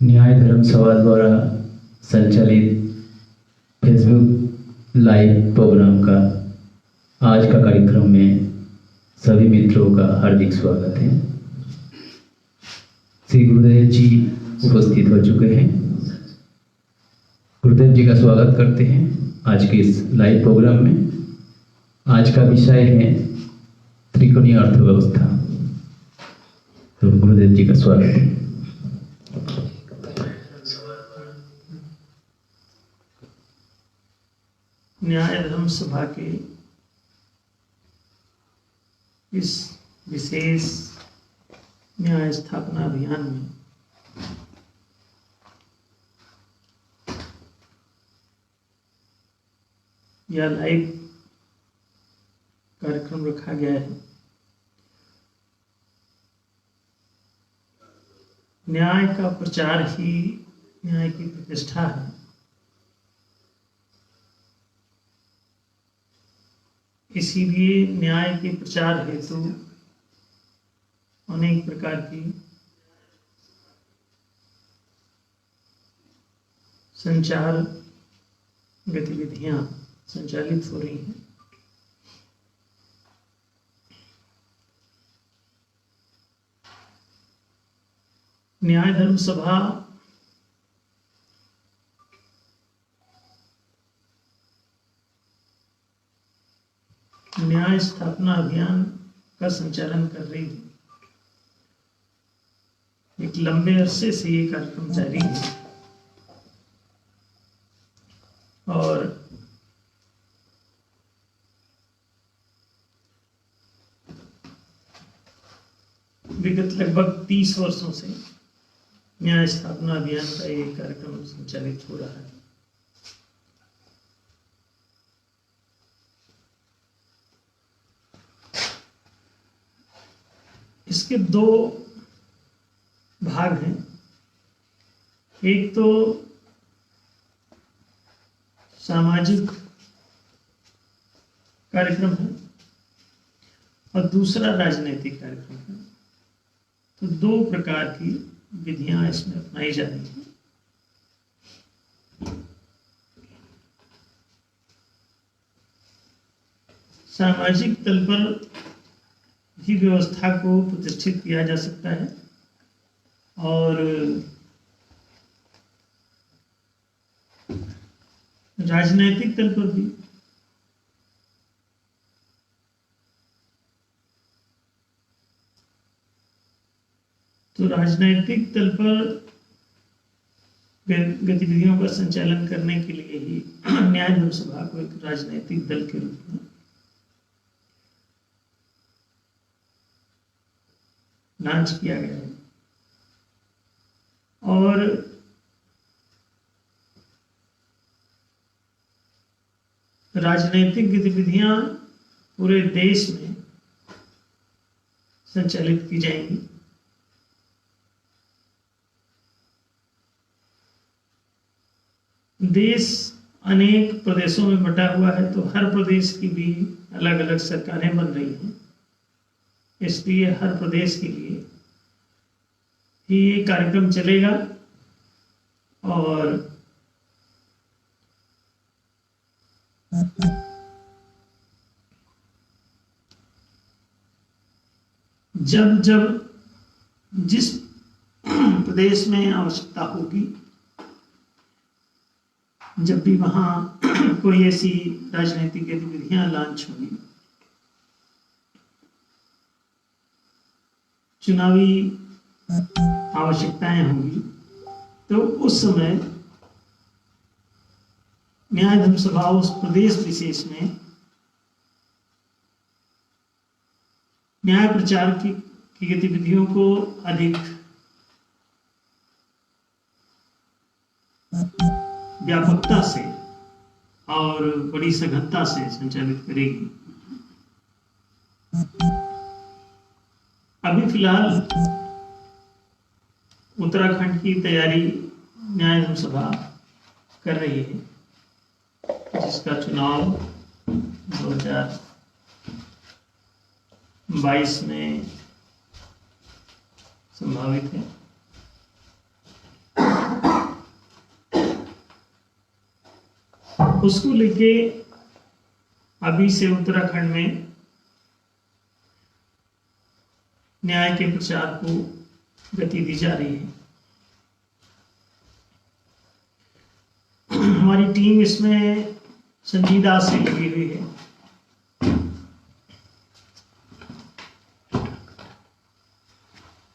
न्याय धर्म सभा द्वारा संचालित फेसबुक लाइव प्रोग्राम का आज का कार्यक्रम में सभी मित्रों का हार्दिक स्वागत है। श्री गुरुदेव जी उपस्थित हो चुके हैं। गुरुदेव जी का स्वागत करते हैं आज के इस लाइव प्रोग्राम में। आज का विषय है त्रिकोणीय अर्थव्यवस्था। तो गुरुदेव जी का स्वागत है। न्याय धर्म सभा के इस विशेष न्याय स्थापना अभियान में यह लाइव कार्यक्रम रखा गया है। न्याय का प्रचार ही न्याय की प्रतिष्ठा है। इसीलिए न्याय के प्रचार हेतु अनेक प्रकार की संचार गतिविधियां संचालित हो रही हैं। न्याय धर्म सभा न्याय स्थापना अभियान का संचालन कर रही है। एक लंबे अरसे से ये कार्यक्रम जारी है और विगत लगभग 30 वर्षों से न्याय स्थापना अभियान का ये कार्यक्रम संचालित हो रहा है। इसके दो भाग हैं। एक तो सामाजिक कार्यक्रम है और दूसरा राजनीतिक कार्यक्रम है। तो दो प्रकार की विधियां इसमें अपनाई जा रही हैं। सामाजिक तल पर ही व्यवस्था को प्रतिष्ठित किया जा सकता है और राजनैतिक तल पर भी तो राजनैतिक तल पर गतिविधियों का संचालन करने के लिए ही न्याय धर्म सभा को एक राजनैतिक दल के रूप में लॉन्च किया गया है। और राजनीतिक गतिविधियां पूरे देश में संचालित की जाएंगी। देश अनेक प्रदेशों में बटा हुआ है, तो हर प्रदेश की भी अलग अलग सरकारें बन रही हैं। इसलिए हर प्रदेश के लिए ही ये कार्यक्रम चलेगा और जब जब जिस प्रदेश में आवश्यकता होगी, जब भी वहां कोई ऐसी राजनीतिक गतिविधियां लॉन्च होंगी, चुनावी आवश्यकताएं होंगी, तो उस समय न्याय धर्म सभा उस प्रदेश विशेष में न्याय प्रचार की गतिविधियों को अधिक व्यापकता से और बड़ी सघनता से संचालित करेगी। अभी फिलहाल उत्तराखंड की तैयारी न्याय धर्म सभा कर रही है, जिसका चुनाव 2022 में संभावित है। उसको लेके अभी से उत्तराखंड में न्याय के प्रचार को गति दी जा रही है। हमारी टीम इसमें संजीदा से लगी हुई है।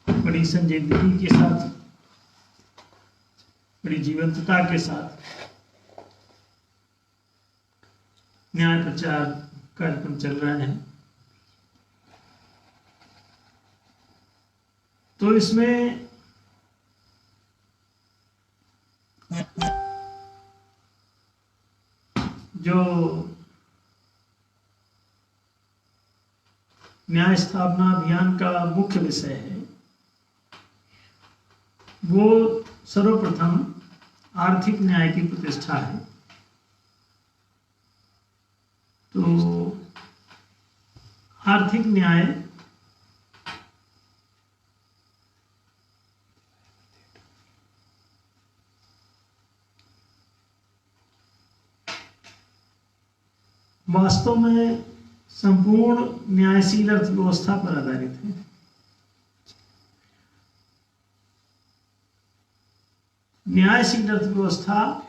बड़ी संजीदगी के साथ, बड़ी जीवंतता के साथ न्याय प्रचार कार्यक्रम चल रहा है। तो इसमें जो न्याय स्थापना अभियान का मुख्य विषय है वो सर्वप्रथम आर्थिक न्याय की प्रतिष्ठा है। तो आर्थिक न्याय वास्तव में संपूर्ण न्यायशील अर्थव्यवस्था पर आधारित है। न्यायशील अर्थव्यवस्था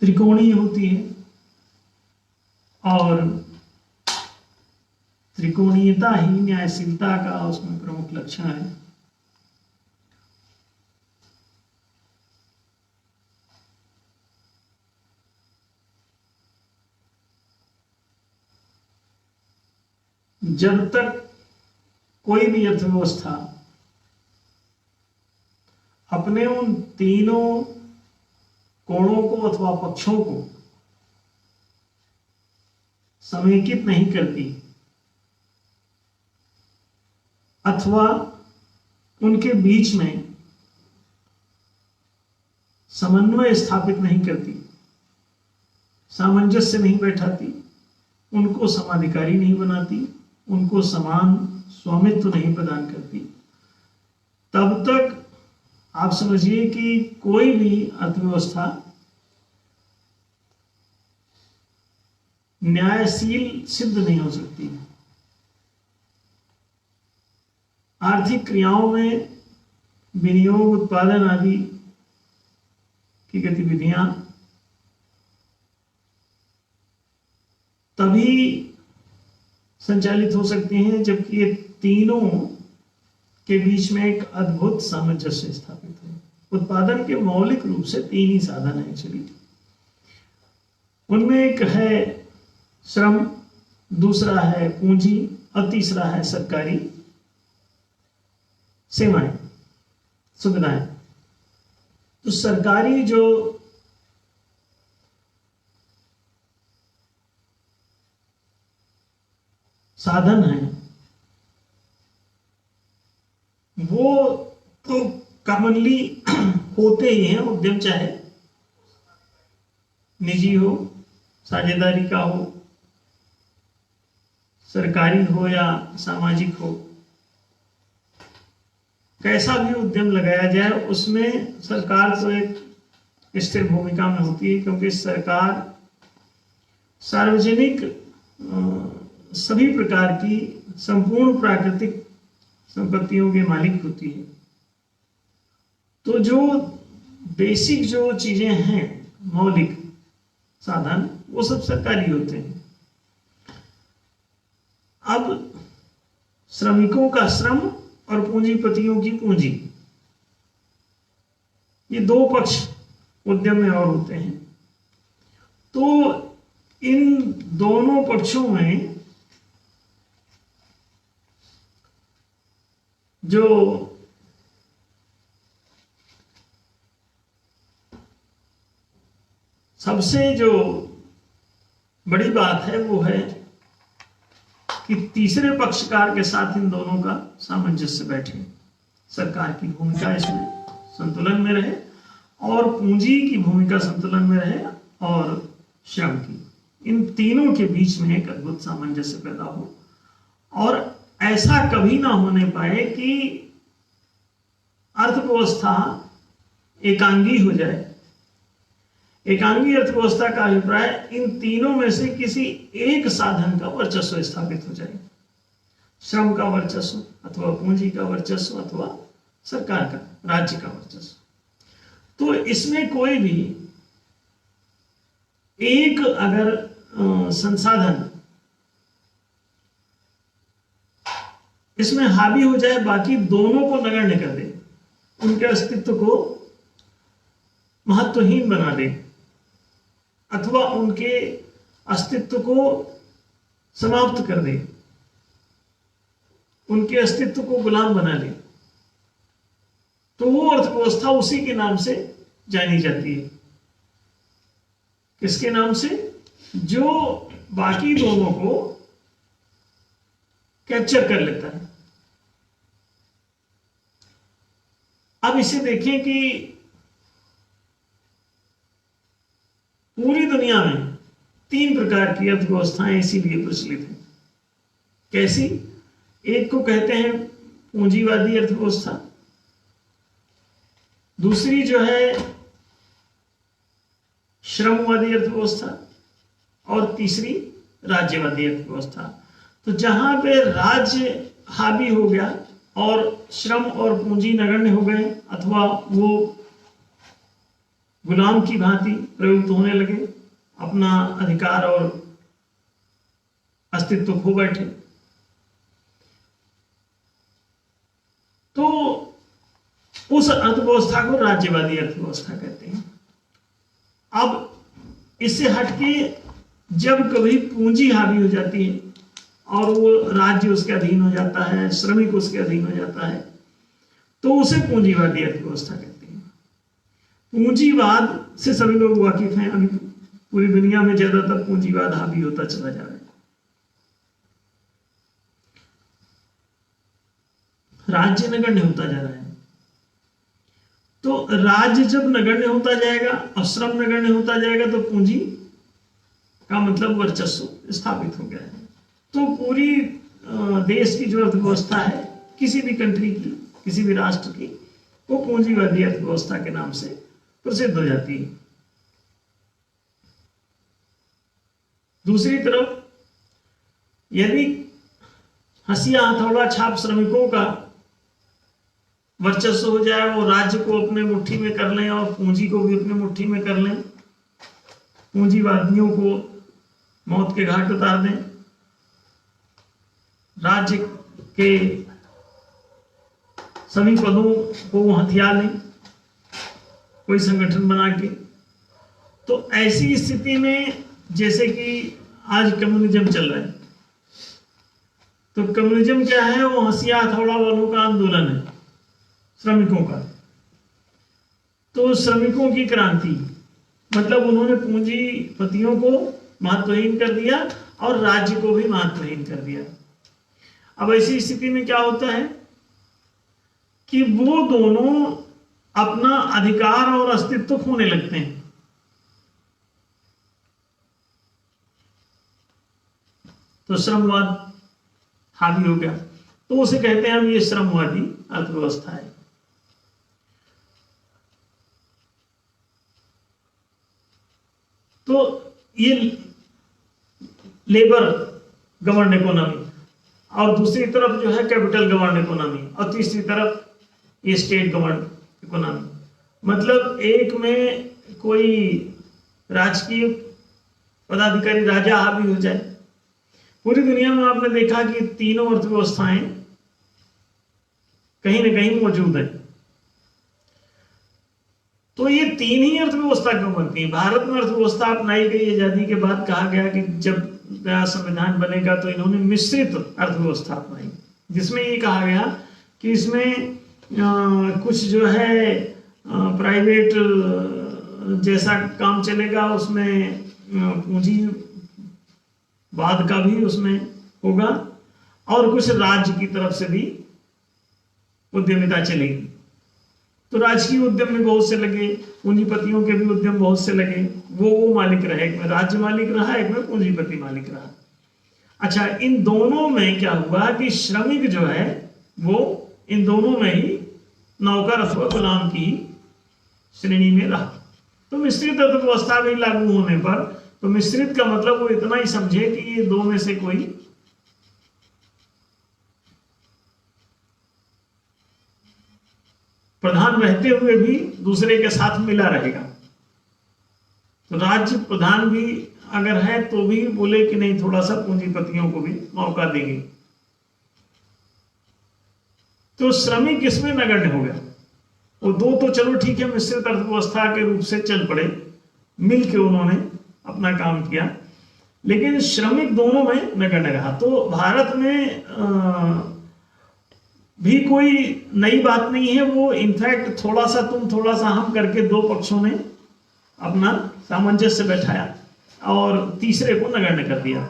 त्रिकोणीय होती है और त्रिकोणीयता ही न्यायशीलता का उसमें प्रमुख लक्षण है। जब तक कोई भी अर्थव्यवस्था अपने उन तीनों कोणों को अथवा पक्षों को समेकित नहीं करती अथवा उनके बीच में समन्वय स्थापित नहीं करती, सामंजस्य नहीं बैठाती, उनको समाधिकारी नहीं बनाती, उनको समान स्वामित्व नहीं प्रदान करती, तब तक आप समझिए कि कोई भी अर्थव्यवस्था न्यायशील सिद्ध नहीं हो सकती। आर्थिक क्रियाओं में विनियोग, उत्पादन आदि की गतिविधियां तभी संचालित हो सकती हैं जबकि ये तीनों के बीच में एक अद्भुत सामंजस्य स्थापित है। उत्पादन के मौलिक रूप से तीन ही साधन है चलिए, उनमें एक है श्रम, दूसरा है पूंजी और तीसरा है सरकारी सेवाएं, सुविधाएं। तो सरकारी जो साधन है वो तो कॉमनली होते ही हैं। उद्यम चाहे निजी हो, साझेदारी का हो, सरकारी हो या सामाजिक हो, कैसा भी उद्यम लगाया जाए उसमें सरकार तो एक स्थिर भूमिका में होती है, क्योंकि सरकार सार्वजनिक सभी प्रकार की संपूर्ण प्राकृतिक संपत्तियों के मालिक होती है। तो जो बेसिक जो चीजें हैं, मौलिक साधन, वो सब सरकारी होते हैं। अब श्रमिकों का श्रम और पूंजीपतियों की पूंजी, ये दो पक्ष उद्यम में और होते हैं। तो इन दोनों पक्षों में जो सबसे जो बड़ी बात है वो है कि तीसरे पक्षकार के साथ इन दोनों का सामंजस्य बैठे, सरकार की भूमिका इसमें संतुलन में रहे और पूंजी की भूमिका संतुलन में रहे और श्रम की, इन तीनों के बीच में एक अद्भुत सामंजस्य पैदा हो और ऐसा कभी ना होने पाए कि अर्थव्यवस्था एकांगी हो जाए। एकांगी अर्थव्यवस्था का अभिप्राय इन तीनों में से किसी एक साधन का वर्चस्व स्थापित हो जाए, श्रम का वर्चस्व अथवा पूंजी का वर्चस्व अथवा सरकार का, राज्य का वर्चस्व। तो इसमें कोई भी एक अगर संसाधन इसमें हावी हो जाए, बाकी दोनों को नगण्य कर दे, उनके अस्तित्व को महत्वहीन बना दे अथवा उनके अस्तित्व को समाप्त कर दे, उनके अस्तित्व को गुलाम बना ले, तो वो अर्थव्यवस्था उसी के नाम से जानी जाती है। किसके नाम से? जो बाकी दोनों को कैप्चर कर लेता है। अब इसे देखें कि पूरी दुनिया में 3 प्रकार की अर्थव्यवस्थाएं इसीलिए प्रचलित हैं। कैसी? एक को कहते हैं पूंजीवादी अर्थव्यवस्था, दूसरी जो है श्रमवादी अर्थव्यवस्था और तीसरी राज्यवादी अर्थव्यवस्था। तो जहां पे राज्य हावी हो गया और श्रम और पूंजी नगण्य हो गए अथवा वो गुलाम की भांति प्रयुक्त होने लगे, अपना अधिकार और अस्तित्व खो बैठे, तो उस अर्थव्यवस्था को राज्यवादी अर्थव्यवस्था कहते हैं। अब इससे हटके जब कभी पूंजी हावी हो जाती है और वो राज्य उसके अधीन हो जाता है, श्रमिक उसके अधीन हो जाता है, तो उसे पूंजीवादी अर्थव्यवस्था कहते हैं। पूंजीवाद से सभी लोग वाकिफ हैं। अभी पूरी दुनिया में ज्यादातर पूंजीवाद हावी होता चला जा रहा है। राज्य नगण्य होता जा रहा है। तो राज्य जब नगण्य होता जाएगा और श्रम नगण्य होता जाएगा तो पूंजी का मतलब वर्चस्व स्थापित हो गया है। तो पूरी देश की जो अर्थव्यवस्था है, किसी भी कंट्री की, किसी भी राष्ट्र की, वो पूंजीवादी अर्थव्यवस्था के नाम से प्रसिद्ध हो जाती है। दूसरी तरफ यदि हंसिया हथौड़ा छाप श्रमिकों का वर्चस्व हो जाए, वो राज्य को अपने मुट्ठी में कर लें और पूंजी को भी अपने मुट्ठी में कर लें, पूंजीवादियों को मौत के घाट उतार दें, राज्य के सभी पदों को वो हथिया लें कोई संगठन बना के, तो ऐसी स्थिति में जैसे कि आज कम्युनिज्म चल रहा है, तो कम्युनिज्म क्या है? वो हंसिया हथौड़ा वालों का आंदोलन है, श्रमिकों का। तो श्रमिकों की क्रांति मतलब उन्होंने पूंजीपतियों को महत्वहीन कर दिया और राज्य को भी महत्वहीन कर दिया। अब ऐसी स्थिति में क्या होता है कि वो दोनों अपना अधिकार और अस्तित्व खोने लगते हैं। तो श्रमवाद हावी हो गया, तो उसे कहते हैं हम ये श्रमवादी अर्थव्यवस्था है। तो ये लेबर गवर्न इकोनॉमी और दूसरी तरफ जो है कैपिटल गवर्न इकोनॉमी और तीसरी तरफ ये स्टेट गवर्न इकोनॉमी। मतलब एक में कोई राजकीय पदाधिकारी राजा हावी हो जाए। पूरी दुनिया में आपने देखा कि तीनों अर्थव्यवस्थाएं कहीं ना कहीं मौजूद है। तो ये 3 ही अर्थव्यवस्था क्यों बनती है? भारत में अर्थव्यवस्था अपनाई गई आजादी के बाद। कहा गया कि जब नया संविधान बनेगा तो इन्होंने मिश्रित अर्थव्यवस्था अपनाई, जिसमें ये कहा गया कि इसमें कुछ जो है प्राइवेट जैसा काम चलेगा, उसमें पूंजीवाद का भी उसमें होगा और कुछ राज्य की तरफ से भी उद्यमिता चलेगी। तो राजकीय उद्यम में बहुत से लगे, पूंजीपतियों के भी उद्यम बहुत से लगे, वो मालिक रहे, एक में राज्य मालिक रहा, एक में पूंजीपति मालिक रहा। अच्छा, इन दोनों में क्या हुआ कि श्रमिक जो है वो इन दोनों में ही नौकर अथवा गुलाम की श्रेणी में रहा। तो मिश्रित अर्थव्यवस्था भी लागू होने पर, तो मिश्रित का मतलब वो इतना ही समझे कि ये दो में से कोई प्रधान रहते हुए भी दूसरे के साथ मिला रहेगा। तो राज्य प्रधान भी अगर है तो भी बोले कि नहीं, थोड़ा सा पूंजीपतियों को भी मौका देंगे। तो श्रमिक इसमें नगण्य हो गया। वो दो तो चलो ठीक है, मिश्रित अर्थव्यवस्था के रूप से चल पड़े, मिल के उन्होंने अपना काम किया, लेकिन श्रमिक दोनों में नगण्य रहा। तो भारत में भी कोई नई बात नहीं है। वो इनफैक्ट थोड़ा सा तुम थोड़ा सा हम करके दो पक्षों ने अपना सामंजस्य बैठाया और तीसरे को नगण्य कर दिया।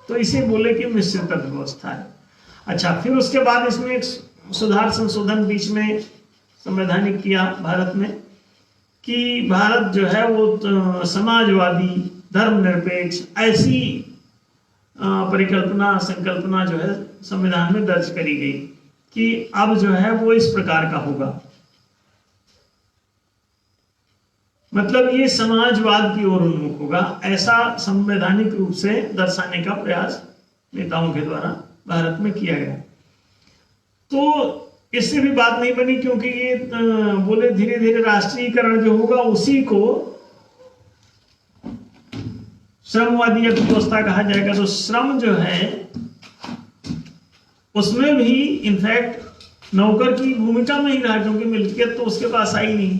तो इसे बोले कि मिश्रित अर्थव्यवस्था है। अच्छा, फिर उसके बाद इसमें एक सुधार संशोधन बीच में संवैधानिक किया भारत में कि भारत जो है वो समाजवादी, धर्मनिरपेक्ष, ऐसी परिकल्पना संकल्पना जो है संविधान में दर्ज करी गई कि अब जो है वो इस प्रकार का होगा। मतलब ये समाजवाद की ओर उन्मुख होगा, ऐसा संवैधानिक रूप से दर्शाने का प्रयास नेताओं के द्वारा भारत में किया गया। तो इससे भी बात नहीं बनी, क्योंकि ये बोले धीरे धीरे राष्ट्रीयकरण जो होगा उसी को श्रमवादी अर्थव्यवस्था कहा जाएगा। तो श्रम जो है उसमें भी इनफैक्ट नौकर की भूमिका में ही रहा, क्योंकि मिल्कियत तो उसके पास आई नहीं,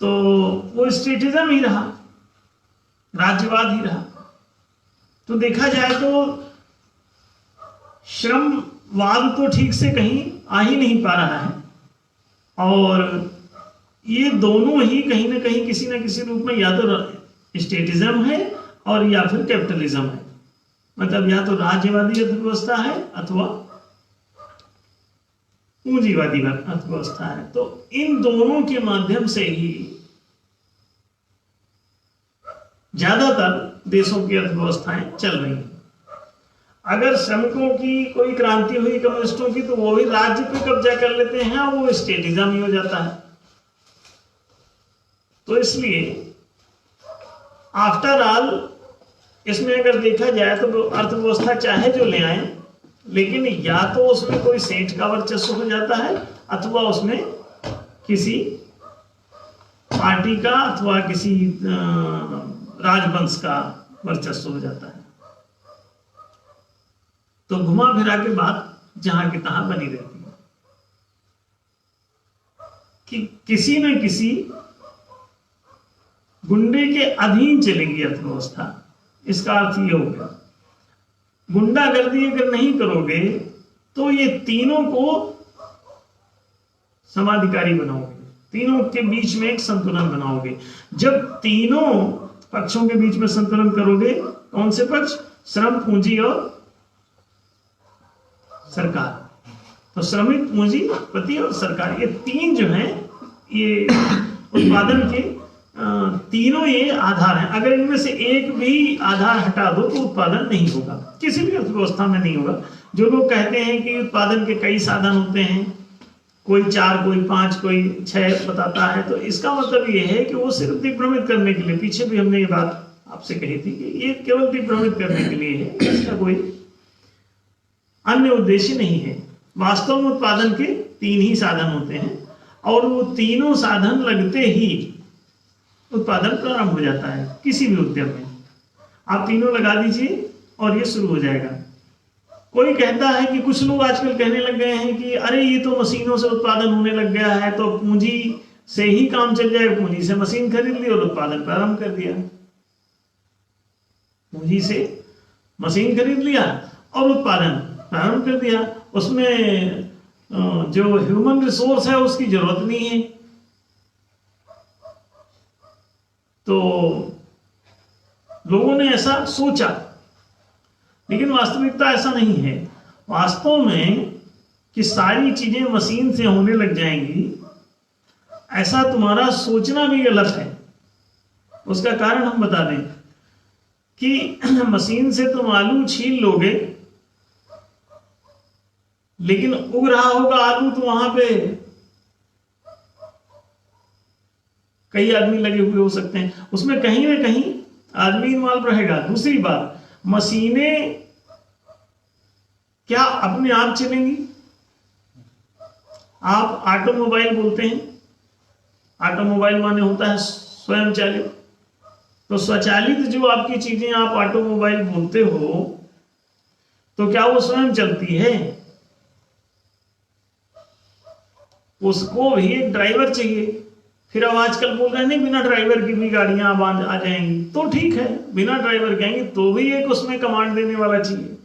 तो वो स्टेटिज्म ही रहा, राज्यवाद ही रहा। तो देखा जाए तो श्रमवाद तो ठीक से कहीं आ ही नहीं पा रहा है, और ये दोनों ही कहीं ना कहीं किसी न किसी रूप में या तो स्टेटिज्म है और या फिर कैपिटलिज्म है। मतलब या तो राज्यवादी अर्थव्यवस्था है अथवा पूंजीवादी अर्थव्यवस्था है। तो इन दोनों के माध्यम से ही ज्यादातर देशों की अर्थव्यवस्थाएं चल रही हैं। अगर श्रमिकों की कोई क्रांति हुई कम्युनिस्टों की, तो वो भी राज्य पे कब्जा कर लेते हैं, वो स्टेटिज्म ही हो जाता है। तो इसलिए आफ्टर ऑल इसमें अगर देखा जाए तो अर्थव्यवस्था चाहे जो ले आए, लेकिन या तो उसमें कोई सेठ का वर्चस्व हो जाता है अथवा उसमें किसी पार्टी का अथवा किसी राजवंश का वर्चस्व हो जाता है। तो घुमा फिरा के बात जहां की तहां बनी रहती है कि किसी न किसी गुंडे के अधीन चलेगी अर्थव्यवस्था। इसका अर्थ ये हो गया, गुंडागर्दी अगर नहीं करोगे तो ये तीनों को समाधिकारी बनाओगे, तीनों के बीच में एक संतुलन बनाओगे। जब तीनों पक्षों के बीच में संतुलन करोगे, कौन से पक्ष? श्रम, पूंजी और सरकार। तो श्रमिक, पूंजीपति और सरकार, ये तीन जो हैं ये उत्पादन के तीनों ये आधार हैं। अगर इनमें से एक भी आधार हटा दो तो उत्पादन नहीं होगा, किसी भी अर्थव्यवस्था में नहीं होगा। जो लोग कहते हैं कि उत्पादन के कई साधन होते हैं, कोई 4, कोई 5, कोई 6 बताता है, तो इसका मतलब ये है कि वो सिर्फ दिग्भ्रमित करने के लिए, पीछे भी हमने ये बात आपसे कही थी कि ये केवल दिग्भ्रमित करने के लिए है, इसका कोई अन्य उद्देश्य नहीं है। वास्तव में उत्पादन के 3 ही साधन होते हैं और वो तीनों साधन लगते ही उत्पादन प्रारंभ हो जाता है। किसी भी उद्यम में आप तीनों लगा दीजिए और ये शुरू हो जाएगा। कोई कहता है कि कुछ लोग आजकल कहने लग गए हैं कि अरे ये तो मशीनों से उत्पादन होने लग गया है, तो पूंजी से ही काम चल जाएगा। पूंजी से मशीन खरीद ली और उत्पादन प्रारंभ कर दिया, पूंजी से मशीन खरीद लिया और उत्पादन प्रारंभ कर दिया। उसमें जो ह्यूमन रिसोर्स है उसकी जरूरत नहीं है। तो लोगों ने ऐसा सोचा, लेकिन वास्तविकता ऐसा नहीं है। वास्तव में कि सारी चीजें मशीन से होने लग जाएंगी, ऐसा तुम्हारा सोचना भी गलत है। उसका कारण हम बता दें कि मशीन से तुम आलू छील लोगे, लेकिन उग रहा होगा आलू तो वहां पे कई आदमी लगे हुए हो सकते हैं, उसमें कहीं ना कहीं आदमी इन्वॉल्व रहेगा। दूसरी बात, मशीनें क्या अपने आप चलेंगी? आप ऑटोमोबाइल बोलते हैं, ऑटोमोबाइल माने होता है स्वयं चालित। तो स्वचालित जो आपकी चीजें आप ऑटोमोबाइल बोलते हो, तो क्या वो स्वयं चलती है? उसको भी एक ड्राइवर चाहिए। फिर अब आजकल बोल रहे हैं नहीं, बिना ड्राइवर की भी गाड़ियां अब आ जाएंगी, तो ठीक है, बिना ड्राइवर के आएंगे तो भी एक उसमें कमांड देने वाला चाहिए।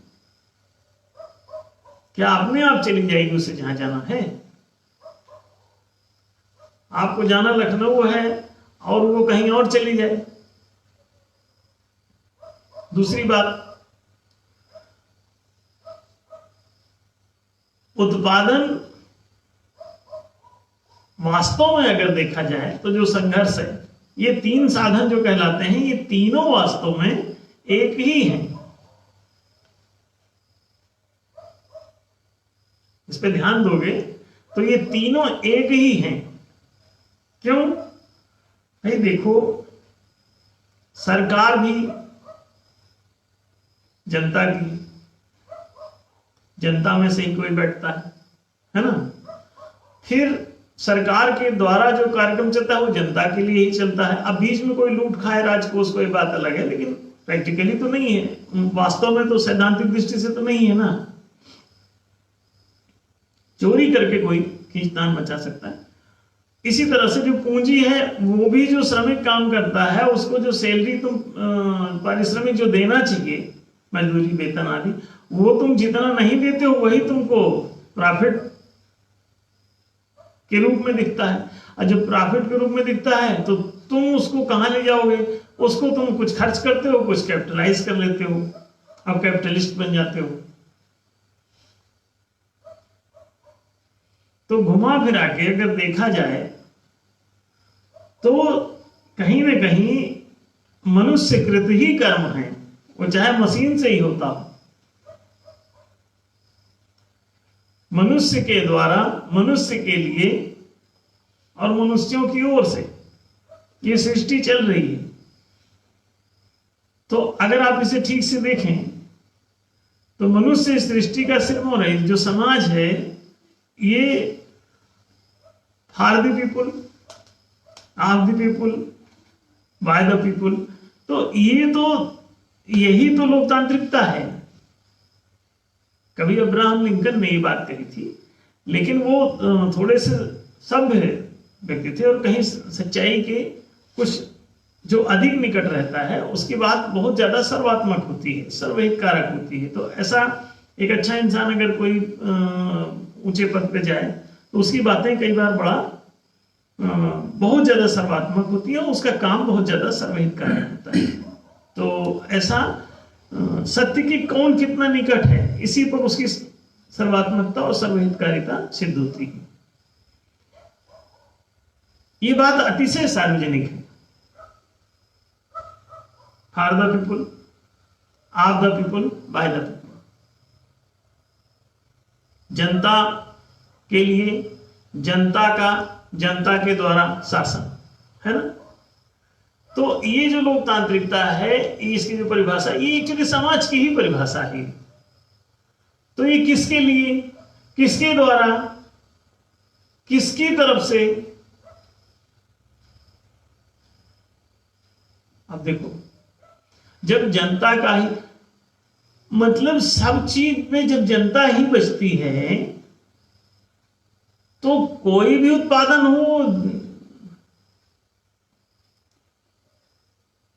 क्या अपने आप चली जाएगी उसे जहां जाना है? आपको जाना लखनऊ है और वो कहीं और चली जाए। दूसरी बात, उत्पादन वास्तव में अगर देखा जाए तो जो संघर्ष है, ये तीन साधन जो कहलाते हैं, ये तीनों वास्तव में एक ही हैं। इस पे ध्यान दोगे तो ये तीनों एक ही हैं। क्यों भाई? देखो, सरकार भी जनता की, जनता में से ही कोई बैठता है ना? फिर सरकार के द्वारा जो कार्यक्रम चलता है वो जनता के लिए ही चलता है। अब बीच में कोई लूट खाए राजकोष, कोई बात अलग है, लेकिन प्रैक्टिकली तो नहीं है, वास्तव में तो सैद्धांतिक दृष्टि से तो नहीं है ना। चोरी करके कोई खींचतान मचा सकता है। इसी तरह से जो पूंजी है, वो भी जो श्रमिक काम करता है उसको जो सैलरी तुम पारिश्रमिक जो देना चाहिए, मजदूरी वेतन आदि, वो तुम जितना नहीं देते हो वही तुमको प्रॉफिट के रूप में दिखता है। और जब प्रॉफिट के रूप में दिखता है तो तुम उसको कहां ले जाओगे? उसको तुम कुछ खर्च करते हो, कुछ कैपिटलाइज कर लेते हो, अब कैपिटलिस्ट बन जाते हो। तो घुमा फिरा के अगर देखा जाए तो कहीं ना कहीं मनुष्यकृत ही कर्म है, वो चाहे मशीन से ही होता हो। मनुष्य के द्वारा, मनुष्य के लिए और मनुष्यों की ओर से ये सृष्टि चल रही है। तो अगर आप इसे ठीक से देखें तो मनुष्य इस सृष्टि का सिर्फ है। जो समाज है ये for the people, of the people, by the people. तो यही तो लोकतांत्रिकता है। कभी अब्राहम लिंकन ने ये बात कही थी, लेकिन वो थोड़े से सभ्य व्यक्ति थे और कहीं सच्चाई के कुछ जो अधिक निकट रहता है उसकी बात बहुत ज्यादा सर्वात्मक होती है, सर्वहित कारक होती है। तो ऐसा एक अच्छा इंसान अगर कोई ऊंचे पद पे जाए तो उसकी बातें कई बार बहुत ज्यादा सर्वात्मक होती है और उसका काम बहुत ज्यादा सर्वहित कारक होता है। तो ऐसा सत्य की कौन कितना निकट है, इसी पर उसकी सर्वात्मकता और सर्वहितकारिता सिद्ध होती है। ये बात अतिशय सार्वजनिक है। For the people, of the people, by the people. जनता के लिए, जनता का, जनता के द्वारा शासन, है ना? तो ये जो लोकतांत्रिकता है, इसकी जो परिभाषा, ये एक्चुअली समाज की ही परिभाषा है। तो ये किसके लिए, किसके द्वारा, किसकी तरफ से? अब देखो, जब जनता का ही मतलब सब चीज में जब जनता ही बचती है तो कोई भी उत्पादन हो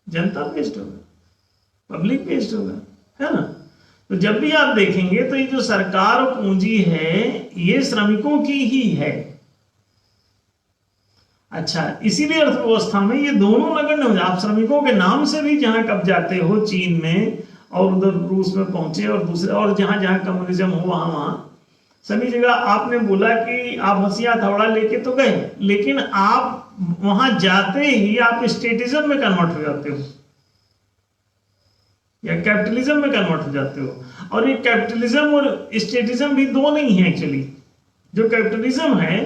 जनता बेस्ड होगा, पब्लिक बेस्ड होगा, है ना? तो जब भी आप देखेंगे तो ये जो सरकार और पूंजी है ये श्रमिकों की ही है। अच्छा, इसीलिए अर्थव्यवस्था में ये दोनों नगण्य हो जाए। आप श्रमिकों के नाम से भी जहां कब जाते हो, चीन में और उधर रूस में पहुंचे और दूसरे और जहां जहां कम्युनिज्म हो वहां सभी जगह आपने बोला कि आप हंसिया थवड़ा लेके तो गए, लेकिन आप वहां जाते ही आप स्टेटिज्म में कन्वर्ट हो जाते हो। या कैपिटलिज्म में कन्वर्ट हो जाते हो। और ये कैपिटलिज्म और स्टेटिज्म भी दो नहीं है एक्चुअली। जो कैपिटलिज्म है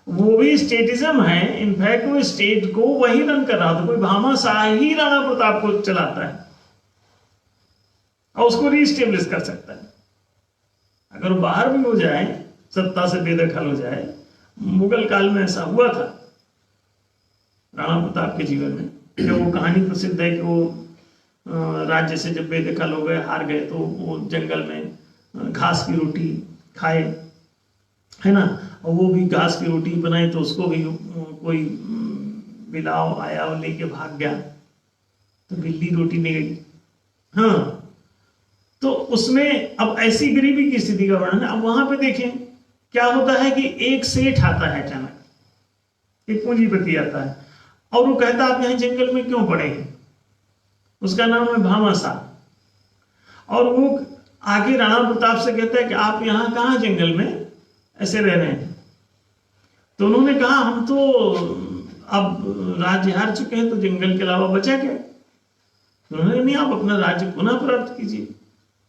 वो भी स्टेटिज्म है। इनफैक्ट वो स्टेट को वही रन कर रहा था, कोई भामाशाह ही राणा प्रताप को चलाता है और उसको रीस्टेब्लिश कर सकता है। अगर वो बाहर भी हो जाए, सत्ता से बेदखल हो जाए, मुगल काल में ऐसा हुआ था राणा प्रताप के जीवन में। जब वो कहानी प्रसिद्ध है कि वो राज्य से जब बेदखल हो गए, हार गए, तो वो जंगल में घास की रोटी खाए, है ना, और वो भी घास की रोटी बनाई तो उसको भी कोई बिलाव आया और लेके भाग गया, तो बिल्ली रोटी ले गई। हाँ, तो उसमें अब ऐसी गरीबी की स्थिति का वर्णन है। अब वहां पे देखें क्या होता है कि एक सेठ आता है अचानक, एक पूंजीपति आता है और वो कहता आप यहाँ जंगल में क्यों पड़े हैं। उसका नाम है भामाशाह। और वो आगे राणा प्रताप से कहता है कि आप यहाँ कहाँ जंगल में ऐसे रह रहे हैं। तो उन्होंने कहा हम तो अब राज्य हार चुके हैं, तो जंगल के अलावा बचा क्या। तो उन्होंने नहीं, आप अपना राज्य पुनः प्राप्त कीजिए।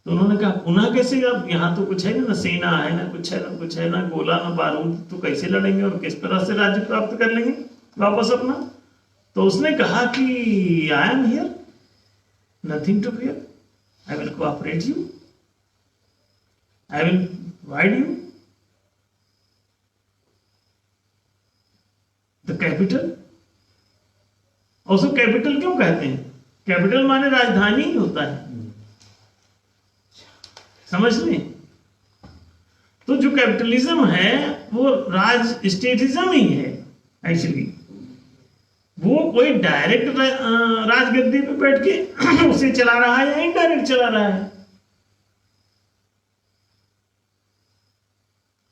तो उन्होंने कहा पुनः कैसे, अब यहाँ तो कुछ है ना सेना है, ना कुछ है, ना कुछ है, ना गोला ना बारूद, तो कैसे लड़ेंगे और किस तरह से राज्य प्राप्त कर लेंगे वापस अपना। तो उसने कहा कि I am here, nothing to fear, I will cooperate you, I will provide you the capital. और उसको कैपिटल क्यों कहते हैं? कैपिटल माने राजधानी ही होता है, समझ लें। तो जो कैपिटलिज्म है वो राज स्टेटिज्म ही है एक्चुअली। वो कोई डायरेक्ट राजगद्दी पे बैठ के उसे चला रहा है या इनडायरेक्ट चला रहा है,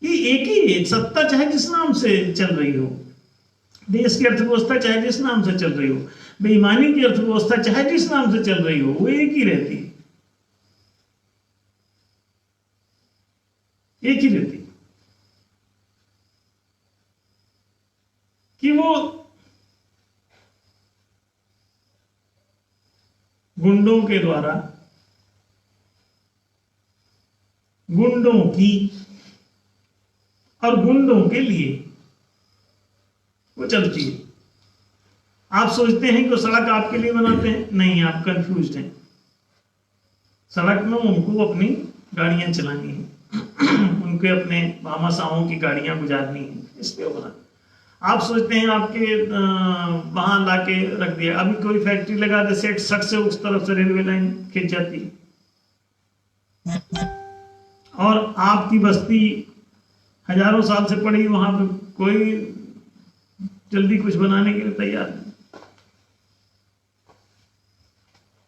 ये एक ही सत्ता चाहे जिस नाम से चल रही हो, देश की अर्थव्यवस्था चाहे जिस नाम से चल रही हो, बेईमानी की अर्थव्यवस्था चाहे जिस नाम से चल रही हो, वो एक ही रहती है, एक ही रहती कि वो गुंडों के द्वारा, गुंडों की और गुंडों के लिए वो चलती है। आप सोचते हैं कि वो सड़क आपके लिए बनाते हैं, नहीं, आप कंफ्यूज्ड हैं। सड़क में उनको अपनी गाड़ियां चलानी है, उनके अपने भामाशाहों की गाड़ियां गुजारनी है, इसलिए वो बना। आप सोचते हैं आपके वहां लाके रख दिया, अभी कोई फैक्ट्री लगा दे, सेट सट से उस तरफ से रेलवे लाइन खिंच जाती है और आपकी बस्ती हजारों साल से पड़ी, वहां पे कोई जल्दी कुछ बनाने के लिए तैयार नहीं।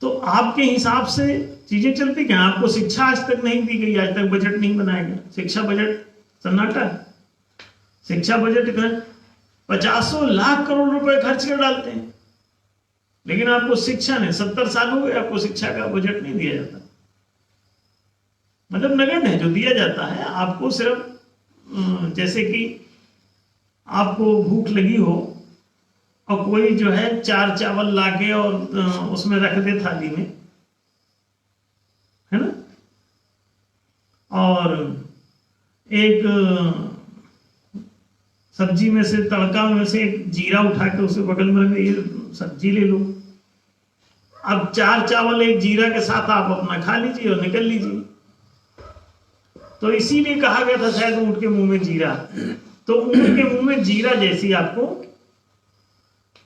तो आपके हिसाब से चीजें चलती क्या? आपको शिक्षा आज तक नहीं दी गई, आज तक बजट नहीं बनाया गया, शिक्षा बजट सन्नाटा है। शिक्षा बजट का 50 लाख करोड़ रुपए खर्च कर डालते हैं, लेकिन आपको शिक्षा ने 70 साल हो गए, आपको शिक्षा का बजट नहीं दिया जाता। मतलब नगण्य है जो दिया जाता है आपको। सिर्फ जैसे कि आपको भूख लगी हो और कोई जो है 4 चावल लाके और उसमें रख दे थाली में, है ना, और एक सब्जी में से, तड़का में से एक जीरा उठा के उसे बगल में रख दे, ये सब्जी ले लो। अब 4 चावल एक जीरा के साथ आप अपना खा लीजिए और निकल लीजिए। तो इसीलिए कहा गया था शायद ऊंट के मुंह में जीरा। तो ऊंट के मुंह में जीरा जैसी आपको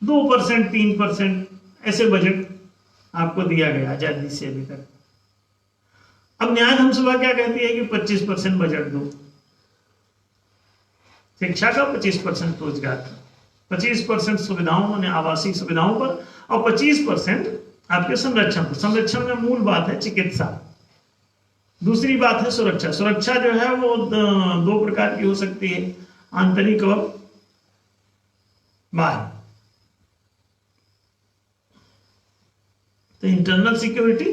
2% 3% ऐसे बजट आपको दिया गया आजादी से अभी तक। अब न्याय धर्म सभा क्या कहती है कि 25% बजट दो शिक्षा का, 25% रोजगार का, 25% सुविधाओं माने आवासीय सुविधाओं पर, और 25% आपके संरक्षण पर। संरक्षण में मूल बात है चिकित्सा, दूसरी बात है सुरक्षा। सुरक्षा जो है वो 2 प्रकार की हो सकती है, आंतरिक और बाहर। तो इंटरनल सिक्योरिटी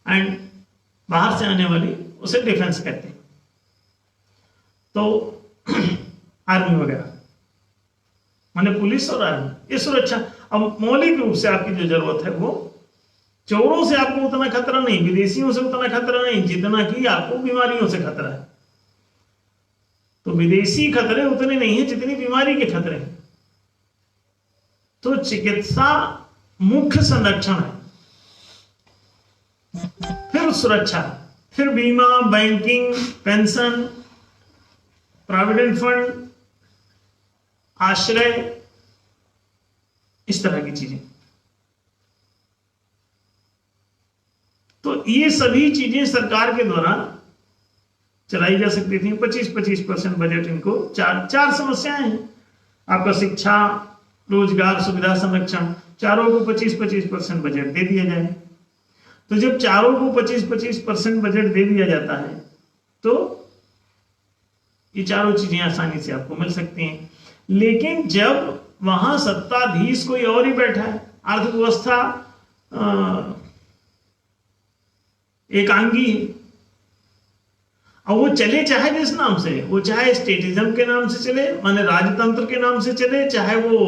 एंड बाहर से आने वाली, उसे डिफेंस कहते हैं। तो आर्मी वगैरह माने पुलिस और आर्मी, ये सुरक्षा। अब मौलिक रूप से आपकी जो जरूरत है वो चोरों से आपको उतना खतरा नहीं, विदेशियों से उतना खतरा नहीं जितना कि आपको बीमारियों से खतरा है। तो विदेशी खतरे उतने नहीं है जितनी बीमारी के खतरे हैं। तो चिकित्सा मुख्य संरक्षण है, फिर सुरक्षा, फिर बीमा, बैंकिंग, पेंशन, प्रोविडेंट फंड, आश्रय, इस तरह की चीजें। तो ये सभी चीजें सरकार के द्वारा चलाई जा सकती थी। 25-25% बजट इनको, चार समस्याएं हैं आपका, शिक्षा, रोजगार, सुविधा, संरक्षण, चारों को 25-25% बजट दे दिया जाए। तो जब चारों को 25-25% बजट दे दिया जाता है तो ये चारों चीजें आसानी से आपको मिल सकती हैं। लेकिन जब वहां सत्ताधीश कोई और ही बैठा है, अर्थव्यवस्था एकांगी है, और वो चले चाहे जिस नाम से, वो चाहे स्टेटिज्म के नाम से चले, माने राजतंत्र के नाम से चले, चाहे वो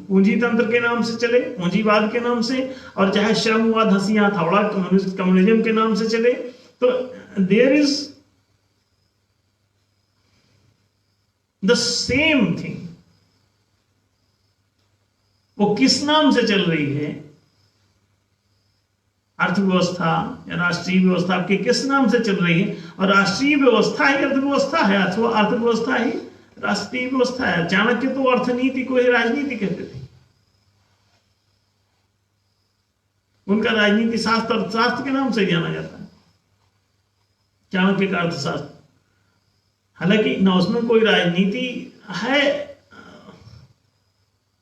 पूंजी तंत्र के नाम से चले, पूंजीवाद के नाम से, और चाहे श्रमवाद, हंसिया हथौड़ा, कम्युनिज्म के नाम से चले, तो there is the same thing. वो किस नाम से चल रही है, अर्थव्यवस्था या राष्ट्रीय व्यवस्था आपकी किस नाम से चल रही है, और राष्ट्रीय व्यवस्था ही अर्थव्यवस्था है अथवा अर्थव्यवस्था ही राष्ट्रीय व्यवस्था है। चाणक्य तो अर्थनीति को ही राजनीति कहते थे, उनका राजनीति शास्त्र अर्थशास्त्र के नाम से जाना जाता है, चाणक्य का अर्थशास्त्र। हालांकि ना उसमें कोई राजनीति है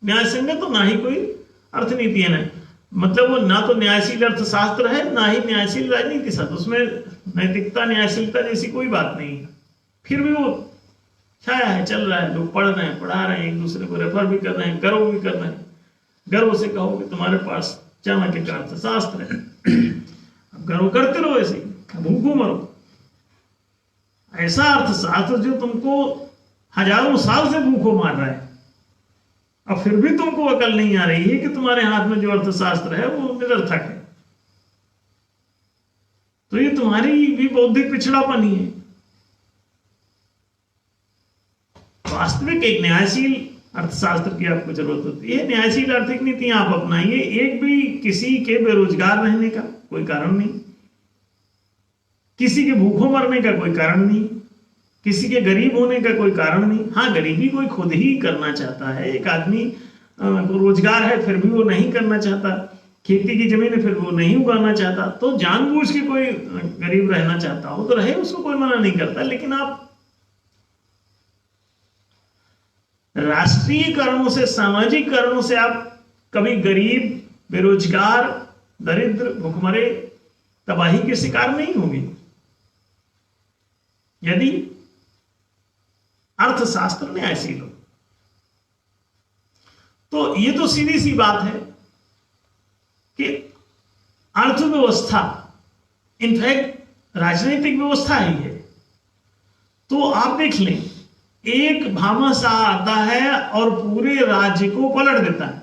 न्याय संगत, तो ना ही कोई अर्थनीति है, नहीं मतलब वो ना तो न्यायशील अर्थशास्त्र है ना ही न्यायशील राजनीति शास्त्र, उसमें नैतिकता न्यायशीलता जैसी कोई बात नहीं है। फिर भी वो छाया है, चल रहा है, लोग पढ़ रहे हैं, पढ़ा रहे हैं, एक दूसरे को रेफर भी कर रहे हैं, गर्व भी कर रहे हैं। गर्व से कहो कि तुम्हारे पास चाणक्य का अर्थशास्त्र है, अब गर्व करते रहो, ऐसे भूखो मरो। ऐसा अर्थशास्त्र जो तुमको हजारों साल से भूखो मार रहा है, अब फिर भी तुमको अकल नहीं आ रही है कि तुम्हारे हाथ में जो अर्थशास्त्र है वो निरर्थक है, तो ये तुम्हारी भी बौद्धिक पिछड़ापन ही है। वास्तविक एक न्यायशील अर्थशास्त्र की आपको जरूरत होती है। न्यायशील आर्थिक नीतियां आप अपनाइए, एक भी किसी के बेरोजगार रहने का कोई कारण नहीं, किसी के भूखों मरने का कोई कारण नहीं, किसी के गरीब होने का कोई कारण नहीं। हाँ, गरीबी कोई खुद ही करना चाहता है, एक आदमी को रोजगार है फिर भी वो नहीं करना चाहता, खेती की जमीन है फिर वो नहीं उगाना चाहता, तो जानबूझ के कोई गरीब रहना चाहता हो तो रहे, उसको कोई मना नहीं करता। लेकिन आप राष्ट्रीय कारणों से, सामाजिक कारणों से आप कभी गरीब, बेरोजगार, दरिद्र, भूखमरे, तबाही के शिकार नहीं होंगे यदि अर्थशास्त्र न्यायशील हो। तो ये तो सीधी सी बात है कि अर्थव्यवस्था इनफैक्ट राजनीतिक व्यवस्था ही है। तो आप देख लें, एक भामाशाह आता है और पूरे राज्य को पलट देता है,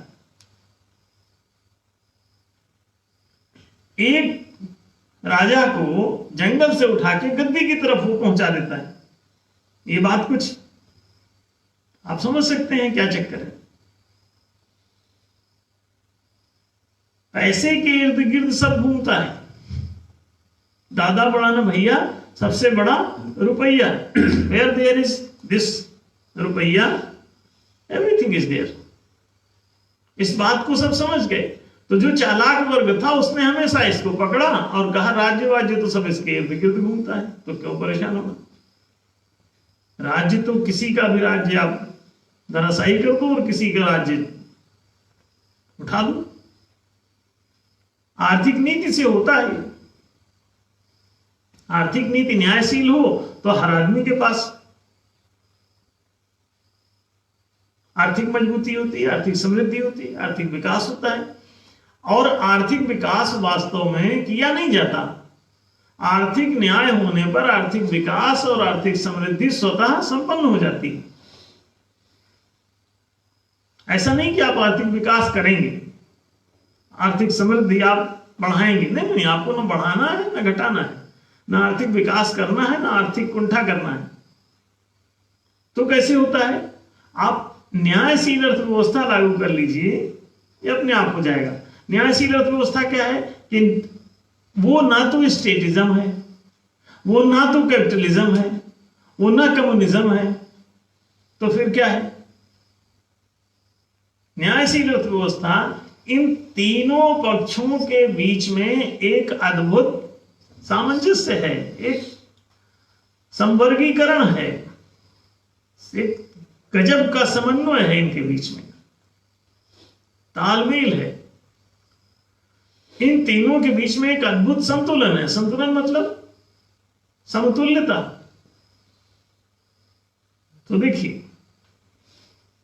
एक राजा को जंगल से उठा के गद्दी की तरफ वो पहुंचा देता है। ये बात कुछ आप समझ सकते हैं क्या चक्कर है। पैसे के इर्द गिर्द सब घूमता है, दादा बड़ा ना भैया, सबसे बड़ा रुपया। वेयर देयर इज दिस रुपया, एवरीथिंग इज देयर। इस बात को सब समझ गए। तो जो चालाक वर्ग था उसने हमेशा इसको पकड़ा और कहा राज्य तो सब इसके इर्द गिर्द घूमता है, तो क्यों परेशान होना। राज्य तो किसी का भी राज्य आप धराशायी कर दो और किसी का राज्य उठा दो, आर्थिक नीति से होता है। आर्थिक नीति न्यायशील हो तो हर आदमी के पास आर्थिक मजबूती होती है, आर्थिक समृद्धि होती है, आर्थिक विकास होता है। और आर्थिक विकास वास्तव में किया नहीं जाता, आर्थिक न्याय होने पर आर्थिक विकास और आर्थिक समृद्धि स्वतः संपन्न हो जाती है। ऐसा नहीं कि आप आर्थिक विकास करेंगे, आर्थिक समृद्धि आप बढ़ाएंगे। नहीं, आपको ना बढ़ाना है ना घटाना है, ना आर्थिक विकास करना है ना आर्थिक कुंठा करना है। तो कैसे होता है? आप न्यायशील अर्थव्यवस्था लागू कर लीजिए, ये अपने आप हो जाएगा। न्यायशील अर्थव्यवस्था क्या है कि वो ना तो स्टेटिज्म है, वो ना तो कैपिटलिज्म है, वो ना कम्युनिज्म है, तो फिर क्या है? न्यायशील अर्थव्यवस्था इन तीनों पक्षों के बीच में एक अद्भुत सामंजस्य है, एक संवर्गीकरण है, एक गजब का समन्वय है, इनके बीच में तालमेल है। इन तीनों के बीच में एक अद्भुत संतुलन है। संतुलन मतलब समतुल्यता। तो देखिए,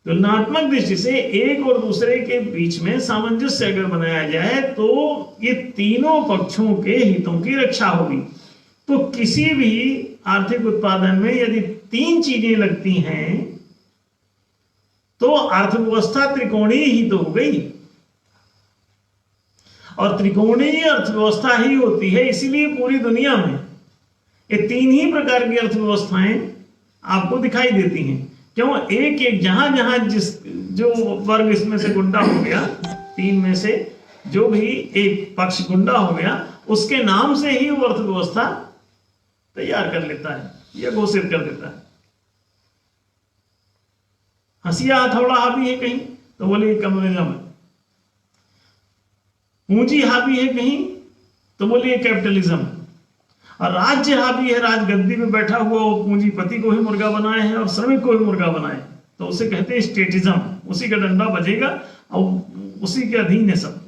तुलनात्मक दृष्टि से एक और दूसरे के बीच में सामंजस्य अगर बनाया जाए तो ये तीनों पक्षों के हितों की रक्षा होगी। तो किसी भी आर्थिक उत्पादन में यदि तीन चीजें लगती हैं तो अर्थव्यवस्था त्रिकोणीय ही तो हो गई, और त्रिकोणीय अर्थव्यवस्था ही होती है। इसीलिए पूरी दुनिया में ये तीन ही प्रकार की अर्थव्यवस्थाएं आपको दिखाई देती हैं। क्यों? एक एक जहां जहां जो वर्ग इसमें से गुंडा हो गया, तीन में से जो भी एक पक्ष गुंडा हो गया, उसके नाम से ही वो अर्थव्यवस्था तैयार कर लेता है या घोषित कर देता है। हंसिया हथौड़ा हावी है कहीं तो बोले कम्युनिज्म है, पूंजी हावी है कहीं तो बोलिए कैपिटलिज्म है, और राज्य हावी है, राजगद्दी में बैठा हुआ वो पूंजीपति को ही मुर्गा बनाए हैं और श्रमिक को ही मुर्गा बनाए, तो उसे कहते हैं स्टेटिज्म। उसी का डंडा बजेगा और उसी के अधीन है सब।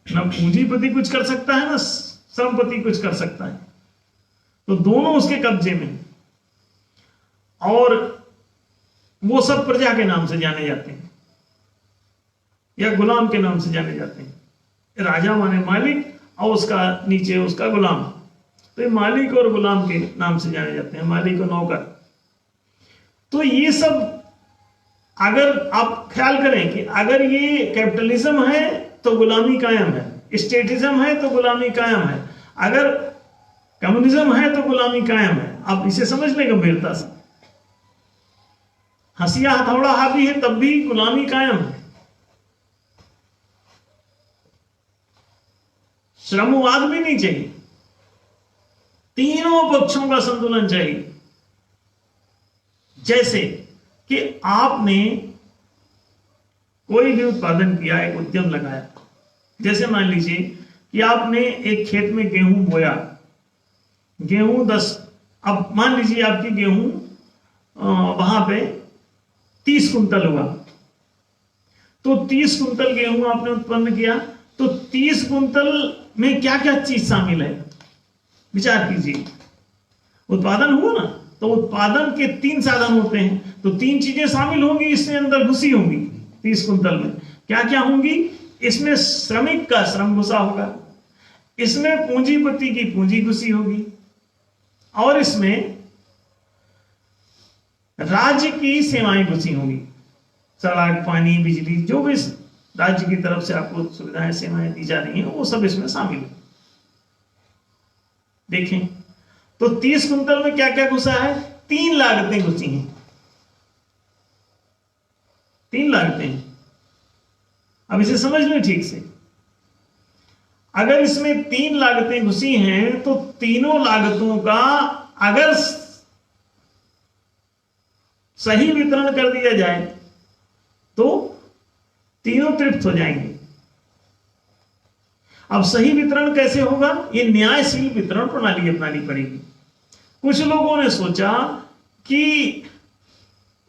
ना पूंजीपति कुछ कर सकता है ना श्रमपति कुछ कर सकता है, तो दोनों उसके कब्जे में, और वो सब प्रजा के नाम से जाने जाते हैं या गुलाम के नाम से जाने जाते हैं। राजा माने मालिक और उसका नीचे उसका गुलाम, तो ये मालिक और गुलाम के नाम से जाने जाते हैं, मालिक और नौकर। तो ये सब अगर आप ख्याल करें कि अगर ये कैपिटलिज्म है तो गुलामी कायम है, स्टेटिज्म है तो गुलामी कायम है, अगर कम्युनिज्म है तो गुलामी कायम है। आप इसे समझ लें गंभीरता से। हंसिया हथौड़ा हावी है तब भी गुलामी कायम है। श्रमवाद भी नहीं चाहिए, तीनों पक्षों का संतुलन चाहिए। जैसे कि आपने कोई भी उत्पादन किया, एक उद्यम लगाया, जैसे मान लीजिए कि आपने एक खेत में गेहूं बोया, गेहूं 10, अब मान लीजिए आपकी गेहूं वहां पे 30 कुंटल हुआ, तो 30 कुंटल गेहूं आपने उत्पन्न किया, तो 30 कुंटल में क्या क्या चीज शामिल है विचार कीजिए। उत्पादन हुआ ना, तो उत्पादन के 3 साधन होते हैं, तो 3 चीजें शामिल होंगी, इसमें अंदर घुसी होंगी। 30 कुंटल में क्या क्या होंगी? इसमें श्रमिक का श्रम घुसा होगा, इसमें पूंजीपति की पूंजी घुसी होगी, और इसमें राज्य की सेवाएं घुसी होंगी। सड़क, पानी, बिजली, जो भी राज्य की तरफ से आपको सुविधाएं सेवाएं दी जा रही हैं वो सब इसमें शामिल है। देखें तो 30 कुंटल में क्या क्या घुसा है? 3 लागतें घुसी हैं, 3 लागतें। अब इसे समझ लें ठीक से। अगर इसमें 3 लागतें घुसी हैं तो तीनों लागतों का अगर सही वितरण कर दिया जाए तो तीनों तृप्त हो जाएंगे। अब सही वितरण कैसे होगा? ये न्यायशील वितरण प्रणाली अपनानी पड़ेगी। कुछ लोगों ने सोचा कि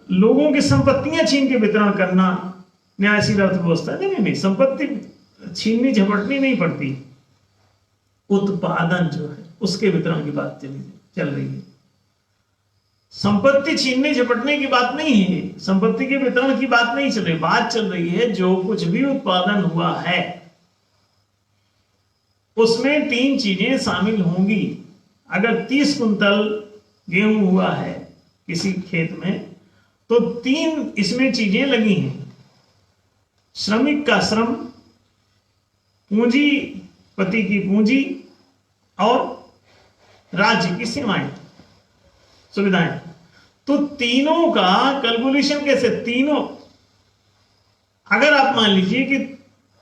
लोगों की संपत्तियां छीन के वितरण करना न्यायशील अर्थव्यवस्था। नहीं, संपत्ति छीननी झपटनी नहीं पड़ती, उत्पादन जो है उसके वितरण की बात चल रही है। संपत्ति छीनने झपटने की बात नहीं है, संपत्ति के वितरण की बात नहीं चल रही। बात चल रही है जो कुछ भी उत्पादन हुआ है उसमें 3 चीजें शामिल होंगी। अगर 30 कुंटल गेहूं हुआ है किसी खेत में तो 3 इसमें चीजें लगी हैं। श्रमिक का श्रम, पूंजीपति की पूंजी और राज्य की सीमाएं, सुविधाएं। तो तीनों का कैलकुलेशन कैसे, तीनों, अगर आप मान लीजिए कि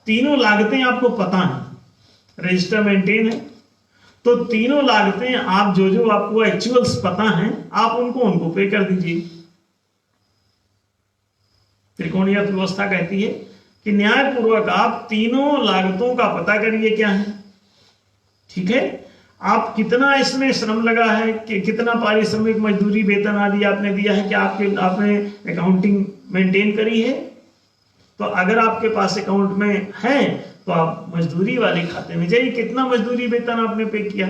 तीनों लागतें आपको पता है, रजिस्टर मेंटेन है, तो तीनों लागतें आप जो आपको एक्चुअल्स पता हैं, आप उनको पे कर दीजिए। त्रिकोणीय अर्थव्यवस्था कहती है कि न्यायपूर्वक आप तीनों लागतों का पता करिए क्या है, ठीक है। आप कितना इसमें श्रम लगा है, कि कितना पारिश्रमिक, मजदूरी, वेतन आदि आपने दिया है, क्या आपने अकाउंटिंग मेंटेन करी है। तो अगर आपके पास अकाउंट में है तो आप मजदूरी वाले खाते में जाइए, कितना मजदूरी वेतन आपने पे किया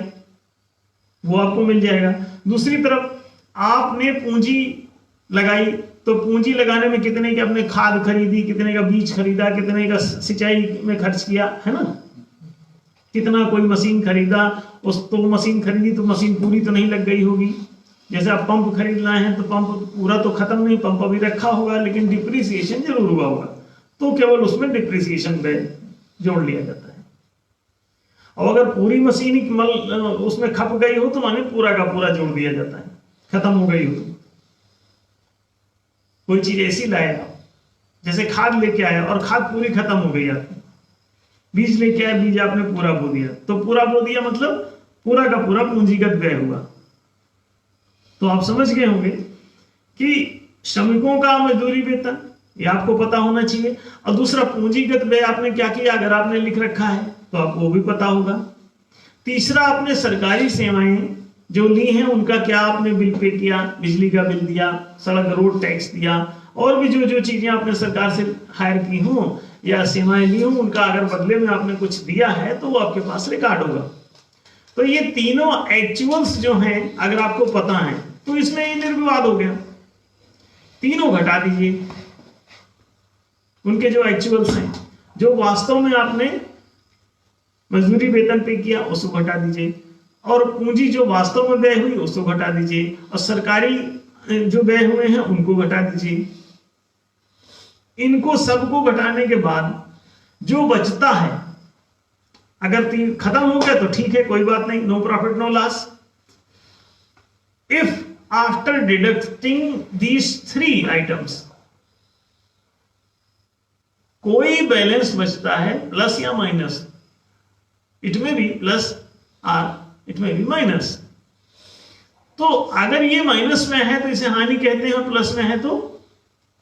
वो आपको मिल जाएगा। दूसरी तरफ आपने पूंजी लगाई, तो पूंजी लगाने में कितने की आपने खाद खरीदी, कितने का बीज खरीदा, कितने का सिंचाई में खर्च किया, है ना, कितना कोई मशीन खरीदा, उस तो मशीन खरीदी तो मशीन पूरी तो नहीं लग गई होगी। जैसे आप पंप खरीद लाए हैं तो पंप पूरा तो खत्म नहीं, पंप अभी रखा होगा, लेकिन डिप्रिसिएशन जरूर हुआ होगा, तो केवल उसमें डिप्रिसिएशन पे जोड़ लिया जाता है। और अगर पूरी मशीन ही उसमें खप गई हो तो माने पूरा का पूरा जोड़ दिया जाता है, खत्म हो गई हो तो। कोई चीज ऐसी लाया, जैसे खाद लेके आया और खाद पूरी खत्म हो गई आपकी, बीज लेके आया, बीज आपने पूरा बो दिया, तो पूरा बो दिया मतलब पूरा का पूरा पूंजीगत व्यय हुआ। तो आप समझ गए होंगे कि श्रमिकों का मजदूरी वेतन ये आपको पता होना चाहिए। और दूसरा पूंजीगत व्यय आपने क्या किया, अगर आपने लिख रखा है तो आपको वो भी पता होगा। तीसरा, आपने सरकारी सेवाएं जो ली हैं उनका क्या आपने बिल पे किया, बिजली का बिल दिया, सड़क रोड टैक्स दिया, और भी जो चीजें आपने सरकार से हायर की हों या सेवाएं ली हों, उनका अगर बदले में आपने कुछ दिया है तो वो आपके पास रिकॉर्ड होगा। तो ये तीनों एक्चुअल्स जो हैं अगर आपको पता है तो इसमें ये निर्विवाद हो गया। तीनों घटा दीजिए, उनके जो एक्चुअल्स हैं, जो वास्तव में आपने मजदूरी वेतन पे किया उसको घटा दीजिए, और पूंजी जो वास्तव में व्यय हुई उसको घटा दीजिए, और सरकारी जो व्यय हुए हैं उनको घटा दीजिए। इनको सबको घटाने के बाद जो बचता है, अगर तीन खत्म हो गया तो ठीक है, कोई बात नहीं, no profit no loss. If after deducting these 3 items कोई बैलेंस बचता है प्लस या minus, it may be plus or it may be minus, तो अगर ये माइनस में है तो इसे हानि कहते हैं, प्लस में है तो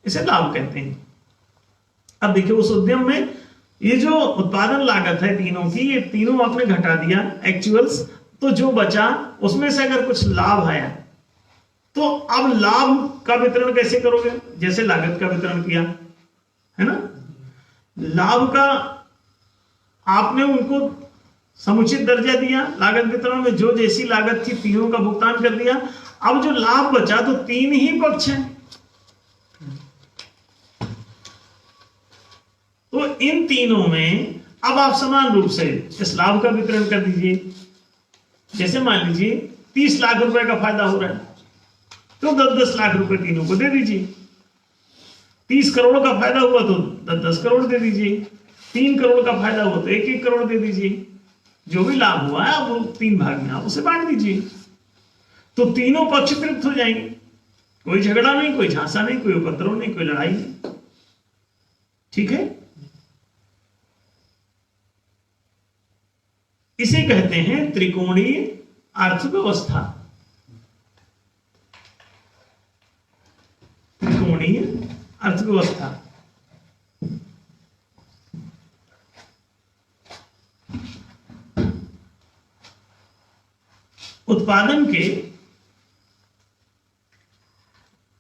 इसे लाभ कहते हैं। अब देखिए उस उद्यम में ये जो उत्पादन लागत है तीनों की, ये तीनों आपने घटा दिया एक्चुअल्स, तो जो बचा उसमें से अगर कुछ लाभ आया तो अब लाभ का वितरण कैसे करोगे, जैसे लागत का वितरण किया है ना, लाभ का आपने उनको समुचित दर्जा दिया, लागत वितरण में जो जैसी लागत थी तीनों का भुगतान कर दिया। अब जो लाभ बचा तो 3 ही पक्ष हैं, तो इन तीनों में अब आप समान रूप से इस लाभ का वितरण कर दीजिए। जैसे मान लीजिए 30 लाख रुपए का फायदा हो रहा है तो 10-10 लाख रुपए तीनों को दे दीजिए। 30 करोड़ का फायदा हुआ तो 10-10 करोड़ दे दीजिए। 3 करोड़ का फायदा हुआ तो 1-1 करोड़ दे दीजिए। जो भी लाभ हुआ है वो 3 भाग में आप उसे बांट दीजिए, तो तीनों पक्ष तृप्त हो जाएंगे। कोई झगड़ा नहीं, कोई झांसा नहीं, कोई उपद्रव नहीं, कोई लड़ाई नहीं। ठीक है, इसे कहते हैं त्रिकोणीय अर्थव्यवस्था। त्रिकोणीय अर्थव्यवस्था। उत्पादन के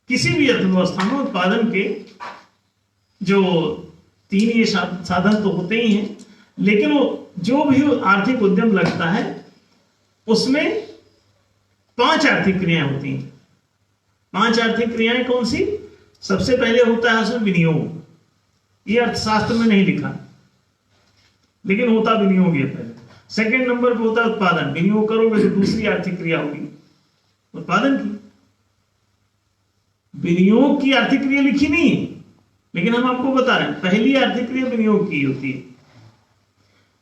किसी भी अर्थव्यवस्था में उत्पादन के जो 3 ये साधन तो होते ही हैं, लेकिन वो जो भी आर्थिक उद्यम लगता है उसमें 5 आर्थिक क्रियाएं होती हैं। 5 आर्थिक क्रियाएं कौन सी? सबसे पहले होता है उसमें विनियोग। ये अर्थशास्त्र में नहीं लिखा, लेकिन होता विनियोग है पहले। सेकंड नंबर पे होता है उत्पादन। विनियोग करोगे तो दूसरी आर्थिक क्रिया होगी उत्पादन की। विनियोग की आर्थिक क्रिया लिखी नहीं है, लेकिन हम आपको बता रहे हैं पहली आर्थिक क्रिया विनियोग की होती है।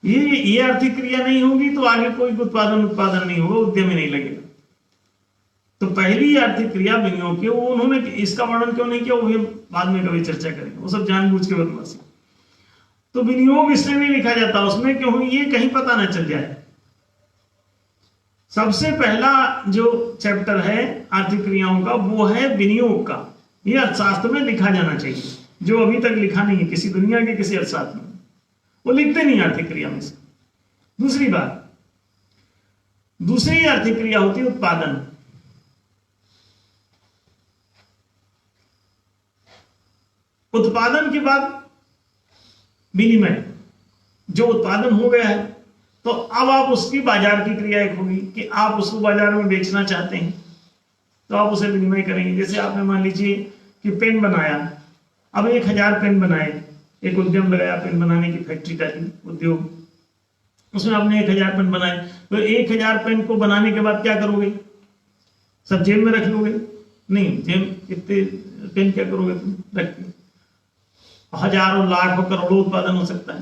ये आर्थिक क्रिया नहीं होगी तो आगे कोई उत्पादन नहीं होगा, उद्यम ही नहीं लगेगा। तो पहली आर्थिक क्रिया विनियोग की, वो उन्होंने इसका वर्णन क्यों नहीं किया, वो बाद में कभी चर्चा करेंगे, वो सब जानबूझ के बदमाशी। तो विनियोग इसलिए नहीं लिखा जाता उसमें क्यों, ये कहीं पता ना चल जाए। सबसे पहला जो चैप्टर है आर्थिक क्रियाओं का वो है विनियोग का। ये अर्थशास्त्र में लिखा जाना चाहिए, जो अभी तक लिखा नहीं है किसी दुनिया के किसी अर्थशास्त्र में, वो लिखते नहीं आर्थिक क्रिया में से। दूसरी बात, दूसरी आर्थिक क्रिया होती है उत्पादन। उत्पादन के बाद विनिमय। जो उत्पादन हो गया है तो अब आप उसकी बाजार की क्रिया एक होगी कि आप उसको बाजार में बेचना चाहते हैं तो आप उसे विनिमय करेंगे। जैसे आपने मान लीजिए कि पेन बनाया, अब 1000 पेन बनाए, एक उद्यम लगाया पेन बनाने की फैक्ट्री का उद्योग, उसमें आपने 1000 पेन बनाए, तो 1000 पेन को बनाने के बाद क्या करोगे, सब जेब में रख लोगे? नहीं, जेब इतने पेन क्या करोगे तुम रख के, हजारों लाखों करोड़ों उत्पादन हो सकता है,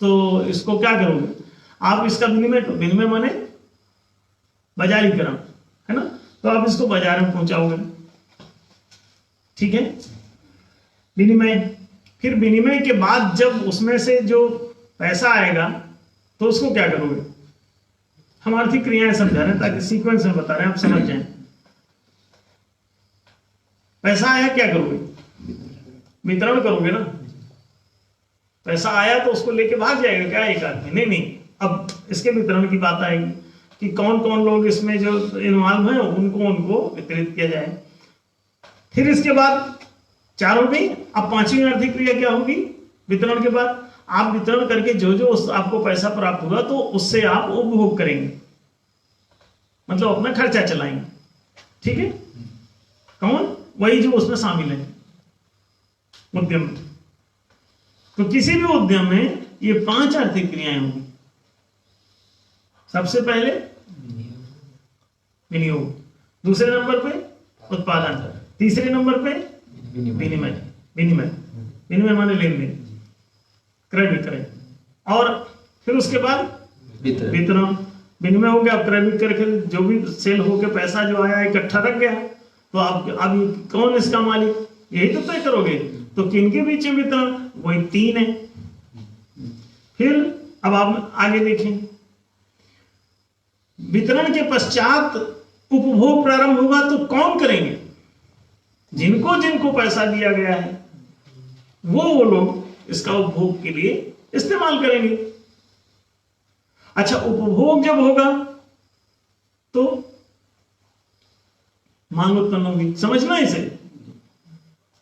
तो इसको क्या करोगे आप, इसका विनिमय माने बाजारीकरण है ना, तो आप इसको बाजार में पहुंचाओगे, ठीक है, विनिमय। फिर विनिमय के बाद जब उसमें से जो पैसा आएगा तो उसको क्या करोगे, हम आर्थिक क्रियाएं समझा रहे हैं ताकि सीक्वेंस में बता रहे हैं आप समझ जाएं। पैसा आया क्या करोगे, वितरण करोगे ना। पैसा आया तो उसको लेके भाग जाएगा क्या एक आदमी, नहीं। अब इसके वितरण की बात आएगी कि कौन कौन लोग इसमें जो इन्वॉल्व हैं उनको वितरित किया जाए। फिर इसके बाद 4 हो गई, अब 5वीं आर्थिक क्रिया क्या होगी, वितरण के बाद आप वितरण करके जो आपको पैसा प्राप्त होगा तो उससे आप उपभोग करेंगे, मतलब अपना खर्चा चलाएंगे, ठीक है। कौन, वही जो उसमें शामिल है उद्यम में। तो किसी भी उद्यम में ये 5 आर्थिक क्रियाएं होंगी। सबसे पहले विनियोग, दूसरे नंबर पे उत्पादन, तीसरे नंबर पे विनिमय माने लेन देन, क्रय विक्रय, और फिर उसके बाद वितरण। विनिमय हो गया, क्रय विक्रय के जो भी सेल होके पैसा जो आया इकट्ठा रख गया, तो आप अब कौन इसका मालिक, यही तो तय करोगे। तो किनके बीच में वितरण, वही 3 है। फिर अब आप आगे देखें, वितरण के पश्चात उपभोग प्रारंभ होगा तो कौन करेंगे, जिनको पैसा दिया गया है वो लोग इसका उपभोग के लिए इस्तेमाल करेंगे। अच्छा, उपभोग जब होगा तो मांग उत्पन्न होगी, समझना इसे,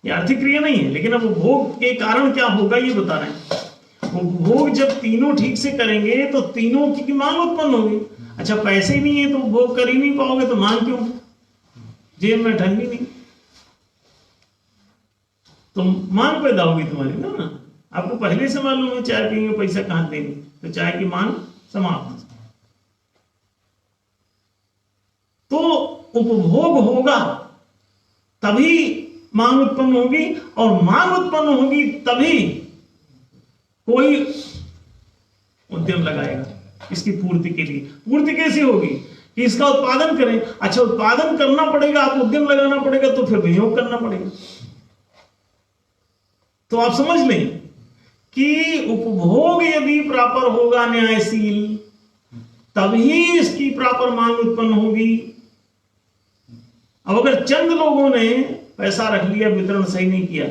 ये आर्थिक क्रिया नहीं है, लेकिन अब उपभोग के कारण क्या होगा ये बता रहे हैं। उपभोग जब तीनों ठीक से करेंगे तो तीनों की मांग उत्पन्न होगी। अच्छा, पैसे ही नहीं है तो उपभोग कर ही नहीं पाओगे तो मांग क्यों, जेब में ठंडी नहीं, तो मांग पैदा होगी तुम्हारी ना। आपको पहले से मालूम है चाय पिएंगे पैसा कहां देंगे, तो चाय की मांग समाप्त। तो उपभोग होगा तभी मांग उत्पन्न होगी, और मांग उत्पन्न होगी तभी कोई उद्यम लगाएगा इसकी पूर्ति के लिए। पूर्ति कैसे होगी कि इसका उत्पादन करें। अच्छा, उत्पादन करना पड़ेगा, आप उद्यम लगाना पड़ेगा, तो फिर विनियोग करना पड़ेगा। तो आप समझ लें कि उपभोग यदि प्रॉपर होगा, न्यायशील, तभी इसकी प्रॉपर मांग उत्पन्न होगी। अब अगर चंद लोगों ने पैसा रख लिया, वितरण सही नहीं किया,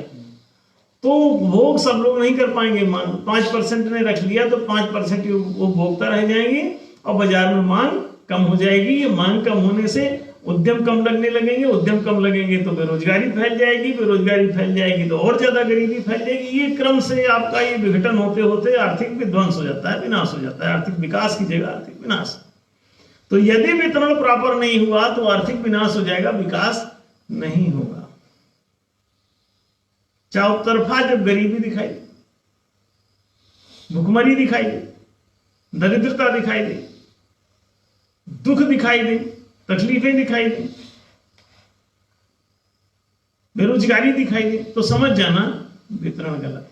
तो उपभोग सब लोग नहीं कर पाएंगे। 5% ने रख लिया तो 5% उपभोक्ता रह जाएंगे और बाजार में मांग कम हो जाएगी। मांग कम होने से उद्यम कम लगने लगेंगे, उद्यम कम लगेंगे तो बेरोजगारी फैल जाएगी, बेरोजगारी फैल जाएगी तो और ज्यादा गरीबी फैल जाएगी। ये क्रम से आपका ये विघटन होते होते आर्थिक विध्वंस हो जाता है, विनाश हो जाता है। आर्थिक विकास की जगह आर्थिक विनाश। तो यदि वितरण प्रॉपर नहीं हुआ तो आर्थिक विनाश हो जाएगा, विकास नहीं होगा। चारों तरफा जब गरीबी दिखाई दे, भुखमरी दिखाई दे, दरिद्रता दिखाई दे, दुख दिखाई दे, तकलीफें दिखाई दे, बेरोजगारी दिखाई दे, तो समझ जाना वितरण गलत।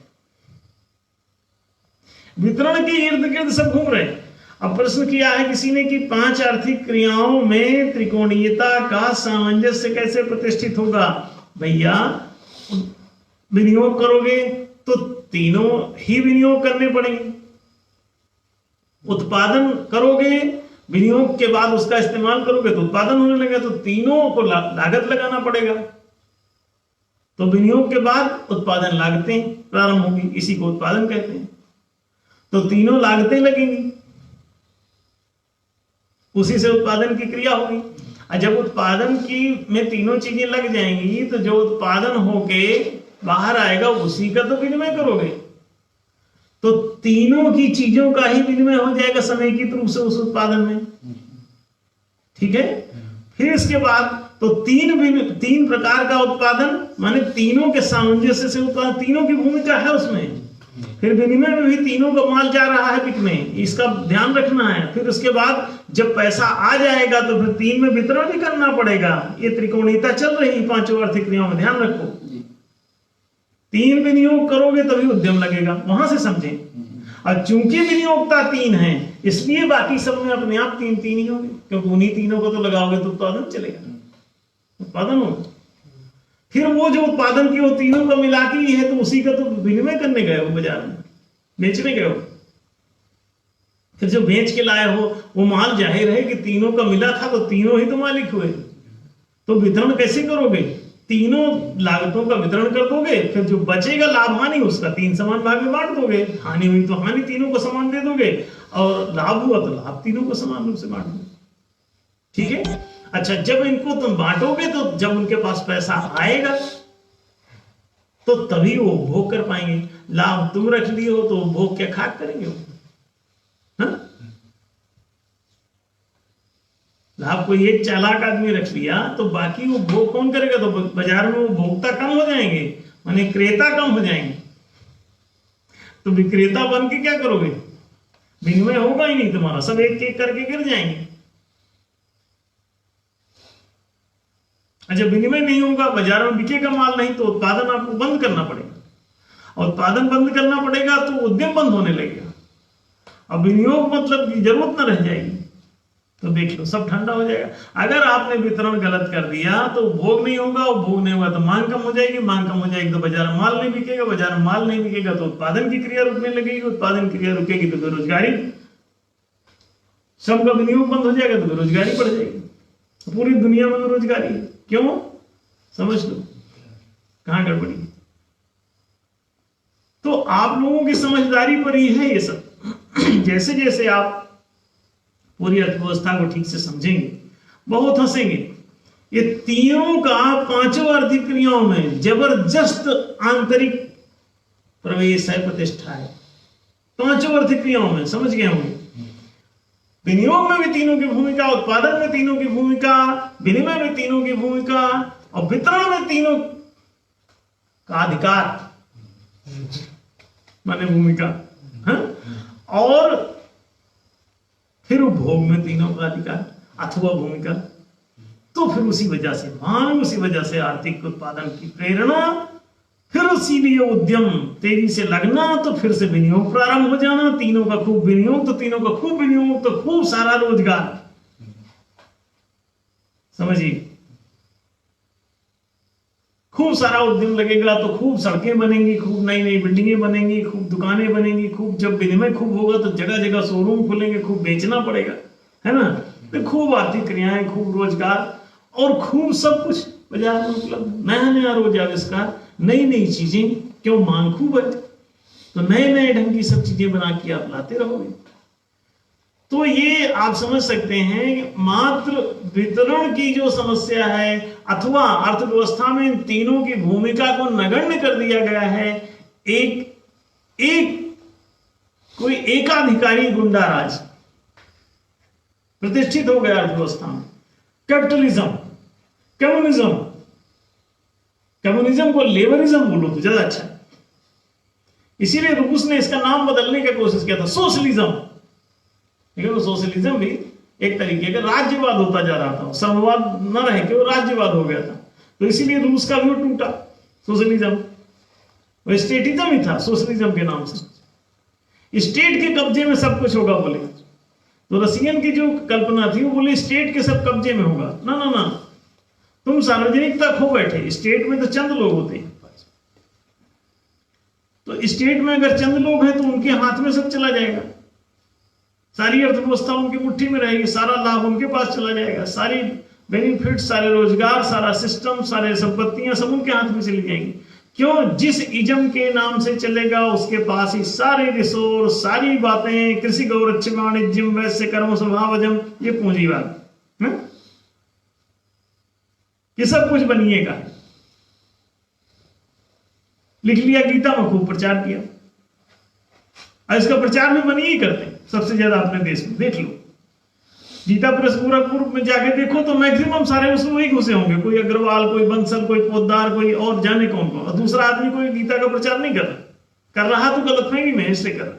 वितरण के इर्द गिर्द सब घूम रहे हैं। अब प्रश्न किया है किसी ने कि 5 आर्थिक क्रियाओं में त्रिकोणीयता का सामंजस्य कैसे प्रतिष्ठित होगा। भैया विनियोग करोगे तो तीनों ही विनियोग करने पड़ेंगे। उत्पादन करोगे, विनियोग के बाद उसका इस्तेमाल करोगे तो उत्पादन होने लगेगा, तो तीनों को लागत लगाना पड़ेगा। तो विनियोग के बाद उत्पादन लागतें प्रारंभ होगी, इसी को उत्पादन कहते हैं। तो तीनों लागतें लगेंगी, उसी से उत्पादन की क्रिया होगी। और जब उत्पादन की में तीनों चीजें लग जाएंगी तो जो उत्पादन होके बाहर आएगा उसी का तो विनिमय करोगे। तो तीनों की चीजों का ही विनिमय हो जाएगा समेकित रूप से उस उत्पादन में। ठीक है। फिर इसके बाद तो तीन प्रकार का उत्पादन, माने तीनों के सामंजस्य से उत्पादन, तीनों की भूमिका है उसमें। फिर विनिमय में भी तीनों का माल जा रहा है बिकने, इसका ध्यान रखना है। फिर उसके बाद जब पैसा आ जाएगा तो फिर 3 में वितरण भी करना पड़ेगा। ये त्रिकोणीयता चल रही 5 आर्थिक क्रियाओं में, ध्यान रखो। 3 विनियोग करोगे तभी उद्यम लगेगा, वहां से समझे। और चूंकि विनियोगता 3 है इसलिए बाकी सब में अपने आप 3 ही होंगे, क्योंकि उन्हीं तीनों को तो लगाओगे तो उत्पादन चलेगा, उत्पादन होगा। फिर वो जो उत्पादन की वो तीनों को मिला के ही है, तो उसी का तो विनिमय करने गए हो, बाजार में बेचने गए हो। फिर जो बेच के लाए हो वो माल जाहिर है कि तीनों का मिला था, तो तीनों ही तो मालिक हुए। तो वितरण कैसे करोगे? तीनों लागतों का वितरण कर दोगे, फिर जो बचेगा लाभ हानि उसका 3 समान भाग में बांट दोगे। हानि हुई तो हानि तीनों को समान दे दोगे, और लाभ हुआ तो लाभ तीनों को समान रूप से बांट दोगे। ठीक है। अच्छा, जब इनको तुम बांटोगे तो जब उनके पास पैसा आएगा तो तभी वो उपभोग कर पाएंगे। लाभ तुम रख लिए हो तो उपभोग क्या खाक करेंगे वो? लाभ कोई एक चालाक आदमी रख लिया तो बाकी उपभोग कौन करेगा? तो बाजार में उपभोक्ता कम हो जाएंगे, माने क्रेता कम हो जाएंगे। तो विक्रेता बन के क्या करोगे? विनिमय होगा ही नहीं तुम्हारा, सब एक एक करके गिर जाएंगे। अच्छा, विनिमय नहीं होगा, बाजार में बिकेगा माल नहीं, तो उत्पादन आपको बंद करना पड़ेगा। और उत्पादन बंद करना पड़ेगा तो उद्यम बंद होने लगेगा। अब विनियोग मतलब की जरूरत न रह जाएगी। तो देख लो, सब ठंडा हो जाएगा। अगर आपने वितरण गलत कर दिया तो उपभोग नहीं होगा, उपभोग नहीं होगा तो मांग कम हो जाएगी, मांग कम हो जाएगी तो बाजार में माल नहीं बिकेगा, बाजार में माल नहीं बिकेगा तो उत्पादन की क्रिया रुकने लगेगी, उत्पादन क्रिया रुकेगी तो बेरोजगारी, सबका विनियोग बंद हो जाएगा तो बेरोजगारी बढ़ जाएगी। पूरी दुनिया में बेरोजगारी है। क्यों? समझ लो कहां गड़बड़ी। तो आप लोगों की समझदारी पर ही है ये सब। जैसे जैसे आप पूरी अर्थव्यवस्था को ठीक से समझेंगे, बहुत हंसेंगे। ये तीनों का 5 आर्थिक क्रियाओं में जबरदस्त आंतरिक प्रवेश है, प्रतिष्ठा है। 5 आर्थिक क्रियाओं में समझ गए होंगे। विनियोग में भी तीनों की भूमिका, उत्पादन में तीनों की भूमिका, विनिमय में तीनों की भूमिका, और वितरण में तीनों का अधिकार माने भूमिका है? और फिर उपभोग में तीनों का अधिकार अथवा भूमिका। तो फिर उसी वजह से मांग, उसी वजह से आर्थिक उत्पादन की प्रेरणा, फिर इसीलिए उद्यम तेजी से लगना, तो फिर से विनियोग प्रारंभ हो जाना, तीनों का खूब विनियोग, तो तीनों का खूब विनियोग, तो खूब सारा रोजगार। समझिए, खूब सारा उद्यम लगेगा तो खूब सड़कें बनेंगी, खूब नई नई बिल्डिंगें बनेंगी, खूब दुकानें बनेंगी, खूब जब विनिमय खूब होगा तो जगह जगह शोरूम खुलेंगे, खूब बेचना पड़ेगा, है ना? तो खूब आर्थिक क्रियाएं, खूब रोजगार, और खूब सब कुछ बाजार में उपलब्ध, नया नया रोज आविष्कार, नई नई चीजें। क्यों? मांग खूब है, तो नए नए ढंग की सब चीजें बना के आप लाते रहोगे। तो ये आप समझ सकते हैं, मात्र वितरण की जो समस्या है अथवा अर्थव्यवस्था में तीनों की भूमिका को नगण्य कर दिया गया है। कोई एकाधिकारी गुंडा राज प्रतिष्ठित हो गया अर्थव्यवस्था में। कैपिटलिज्म, कम्युनिज्म को लेबरिज्म बोलो तो ज्यादा अच्छा है। इसीलिए रूस ने इसका नाम बदलने की कोशिश किया था, सोशलिज्म। लेकिन सोशलिज्म भी एक तरीके का राज्यवाद होता जा रहा था, साम्यवाद न रह के वो राज्यवाद हो गया था। तो इसीलिए रूस का भी टूटा सोशलिज्म, वो स्टेटिज्म ही था सोशलिज्म के नाम से। स्टेट के कब्जे में सब कुछ होगा बोले। तो रसियन की जो कल्पना थी वो बोले स्टेट के सब कब्जे में होगा। ना ना ना, तुम सार्वजनिकता खो बैठे, स्टेट में तो चंद लोग होते हैं। तो स्टेट में अगर चंद लोग हैं तो उनके हाथ में सब चला जाएगा, सारी अर्थव्यवस्था उनकी मुट्ठी में रहेगी, सारा लाभ उनके पास चला जाएगा, सारी बेनिफिट, सारे रोजगार, सारा सिस्टम, सारे संपत्तियां सब उनके हाथ में चली जाएंगी। क्यों? जिस इजम के नाम से चलेगा उसके पास ही सारे रिसोर्स, सारी बातें, कृषि गौरक्ष वाणिज्यम वैश्य कर्म स्वभावजम, ये पूंजीवाद है, ये सब कुछ बनिएगा। लिख लिया, गीता में खूब प्रचार किया, और इसका प्रचार भी बनी ही करते हैं सबसे ज्यादा अपने देश में। देख लो, गीता प्रेस गोरखपुर में जाके देखो तो मैक्सिमम सारे उसमें वही घुसे होंगे, कोई अग्रवाल, कोई बंसल, कोई पोद्दार, कोई और जाने कौन कौन, और दूसरा आदमी कोई गीता का प्रचार नहीं कर रहा तो गलतफहमी में इसलिए कर रहा।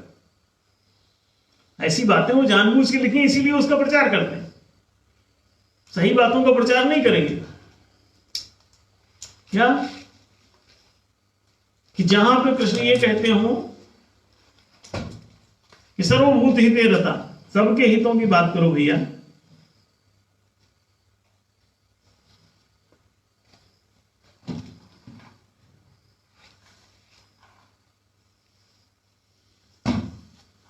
ऐसी बातें वो जानबूझ के लिखी इसीलिए उसका प्रचार करते हैं, सही बातों का प्रचार नहीं करेंगे। क्या कि जहां पे कृष्ण ये कहते हो कि सर्वभूत हिते रता, सबके हितों की बात करो भैया,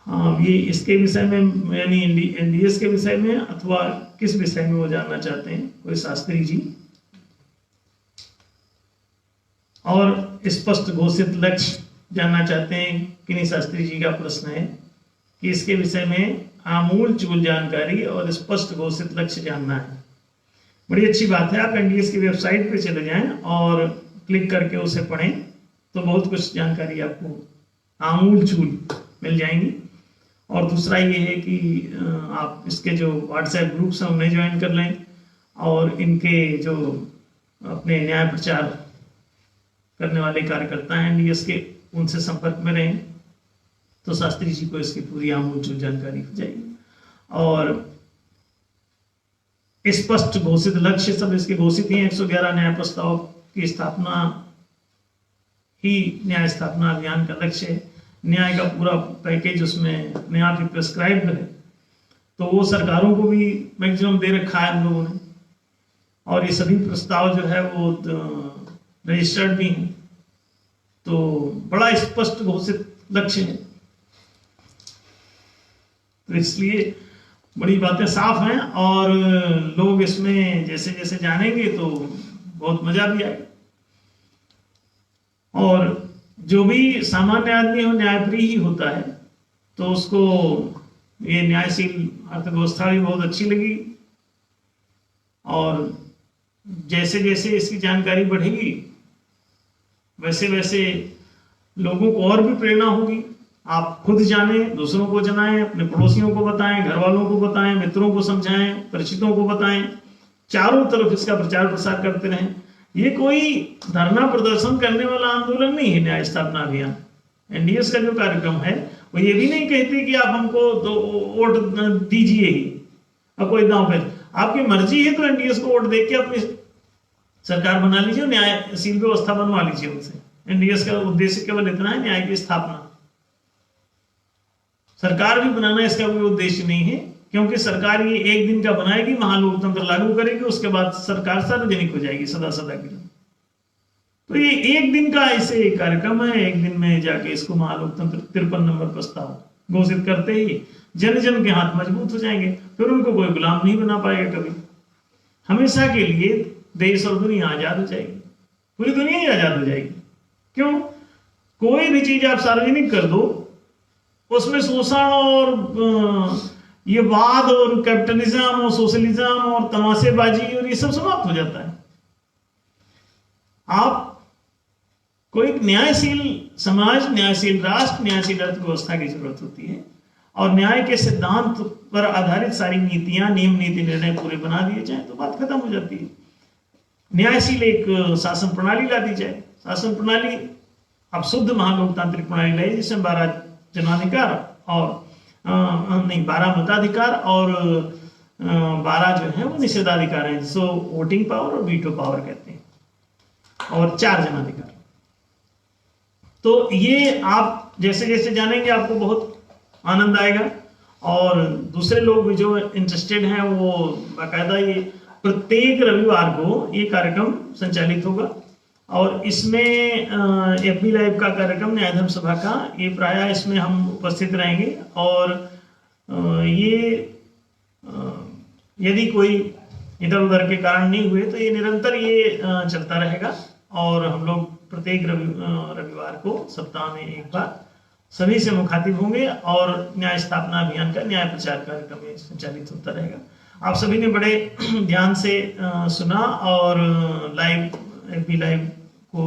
हाँ, ये इसके विषय में यानी एनडीएस के विषय में अथवा किस विषय में वो जानना चाहते हैं कोई शास्त्री जी? और स्पष्ट घोषित लक्ष्य जानना चाहते हैं कि नहीं? शास्त्री जी का प्रश्न है कि इसके विषय में आमूल चूल जानकारी और स्पष्ट घोषित लक्ष्य जानना है। बड़ी अच्छी बात है, आप एनडीएस की वेबसाइट पे चले जाएं और क्लिक करके उसे पढ़ें तो बहुत कुछ जानकारी आपको आमूल चूल मिल जाएंगी। और दूसरा ये है कि आप इसके जो व्हाट्सएप ग्रुप्स हैं उन्हें ज्वाइन कर लें, और इनके जो अपने न्याय प्रचार करने वाले कार्यकर्ता हैं एनडीएस के, उनसे संपर्क में रहें तो शास्त्री जी को इसकी पूरी आमूल जानकारी हो जाएगी। और स्पष्ट घोषित लक्ष्य सब इसके घोषित ही 111 न्याय प्रस्ताव की स्थापना ही न्याय स्थापना अभियान का लक्ष्य है। न्याय का पूरा पैकेज उसमें अपने आप ही प्रिस्क्राइब्ड है, तो वो सरकारों को भी मैक्सिमम दे रखा है हम लोगों ने, और ये सभी प्रस्ताव जो है वो रजिस्टर्ड भी हैं, तो बड़ा स्पष्ट घोषित लक्ष्य है। तो इसलिए बड़ी बातें साफ हैं और लोग इसमें जैसे जैसे जानेंगे तो बहुत मजा भी आएगा। और जो भी सामान्य आदमी हो न्यायप्रिय ही होता है, तो उसको ये न्यायशील अर्थव्यवस्था भी बहुत अच्छी लगी, और जैसे जैसे इसकी जानकारी बढ़ेगी वैसे वैसे लोगों को और भी प्रेरणा होगी। आप खुद जानें, दूसरों को जनाएं, अपने पड़ोसियों को बताएं, घर वालों को बताएं, मित्रों को समझाएं, परिचितों को बताएं, चारों तरफ इसका प्रचार प्रसार करते रहें। ये कोई धरना प्रदर्शन करने वाला आंदोलन नहीं है न्याय स्थापना अभियान। एनडीएस का जो कार्यक्रम है वो ये भी नहीं कहते कि आप हमको वोट दीजिए ही, अब कोई दांव पे आपकी मर्जी है तो एनडीएस को वोट देके अपनी सरकार बना लीजिए, न्यायशील व्यवस्था बनवा लीजिए उनसे। एनडीएस का उद्देश्य केवल इतना है, न्याय की स्थापना। सरकार भी बनाना इसका कोई उद्देश्य नहीं है, क्योंकि सरकार ये एक दिन का बनाएगी, महालोकतंत्र लागू करेगी, उसके बाद सरकार सार्वजनिक हो जाएगी सदा सदा के लिए। तो ये एक दिन का ऐसे कार्यक्रम है, एक दिन में जाके इसको महालोकतंत्र 53 नंबर प्रस्ताव घोषित करते ही जन जन के हाथ मजबूत हो जाएंगे, फिर उनको कोई गुलाम नहीं बना पाएगा कभी। हमेशा के लिए देश और दुनिया आजाद हो जाएगी, पूरी दुनिया ही आजाद हो जाएगी। क्यों? कोई भी चीज आप सार्वजनिक कर दो, उसमें शोषण और ये वाद और कैपिटलिज्म और सोशलिज्म और तमाशेबाजी और ये सब समाप्त हो जाता है। आप कोई न्यायशील समाज, न्यायशील राष्ट्र, न्यायशील अर्थव्यवस्था की जरूरत होती है, और न्याय के सिद्धांत पर आधारित सारी नीतियां, नियम, नीति, निर्णय पूरे बना दिए जाए तो बात खत्म हो जाती है। न्यायशील एक शासन प्रणाली ला दी जाए, शासन प्रणाली अब शुद्ध महालोकतांत्रिक प्रणाली लाई, जिसमें 12 जनाधिकार और 12 मताधिकार और 12 जो है वो निषेधाधिकार हैं, जिसको वोटिंग पावर और वीटो पावर कहते हैं, और 4 जनाधिकार। तो ये आप जैसे जैसे जानेंगे आपको बहुत आनंद आएगा। और दूसरे लोग भी जो इंटरेस्टेड हैं वो बाकायदा ये प्रत्येक रविवार को ये कार्यक्रम संचालित होगा। और इसमें एफबी लाइव का कार्यक्रम न्याय धर्म सभा का ये प्रायः इसमें हम उपस्थित रहेंगे। और ये यदि कोई इधर उधर के कारण नहीं हुए तो ये निरंतर ये चलता रहेगा। और हम लोग प्रत्येक रविवार को सप्ताह में एक बार सभी से मुखातिब होंगे और न्याय स्थापना अभियान का न्याय प्रचार कार्यक्रम ये संचालित होता रहेगा। आप सभी ने बड़े ध्यान से सुना और लाइव एफबी लाइव को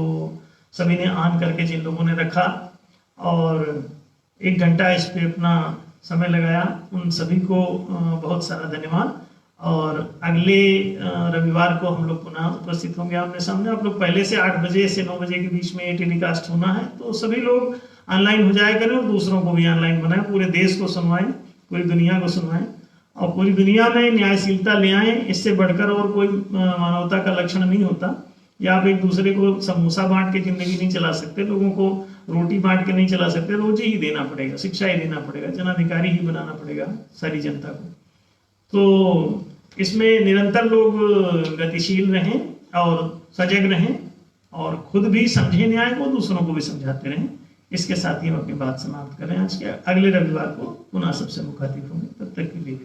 सभी ने ऑन करके जिन लोगों ने रखा और 1 घंटा इस पे अपना समय लगाया, उन सभी को बहुत सारा धन्यवाद। और अगले रविवार को हम लोग पुनः उपस्थित होंगे आमने सामने। आप लोग पहले से 8 बजे से 9 बजे के बीच में ये टेलीकास्ट होना है, तो सभी लोग ऑनलाइन हो जाया करें और दूसरों को भी ऑनलाइन बनाएं, पूरे देश को सुनवाएं, पूरी दुनिया को सुनवाएं और पूरी दुनिया में न्यायशीलता ले आएं। इससे बढ़कर और कोई मानवता का लक्षण नहीं होता। या आप एक दूसरे को समोसा बांट के जिंदगी नहीं चला सकते, लोगों को रोटी बांट के नहीं चला सकते, रोजी ही देना पड़ेगा, शिक्षा ही देना पड़ेगा, जनाधिकारी ही बनाना पड़ेगा सारी जनता को। तो इसमें निरंतर लोग गतिशील रहें और सजग रहें और खुद भी समझें न्याय को, दूसरों को भी समझाते रहें। इसके साथ ही हम अपनी बात समाप्त करें। आज के अगले रविवार को पुनः सबसे मुखातिब होंगे, तब तक के लिए।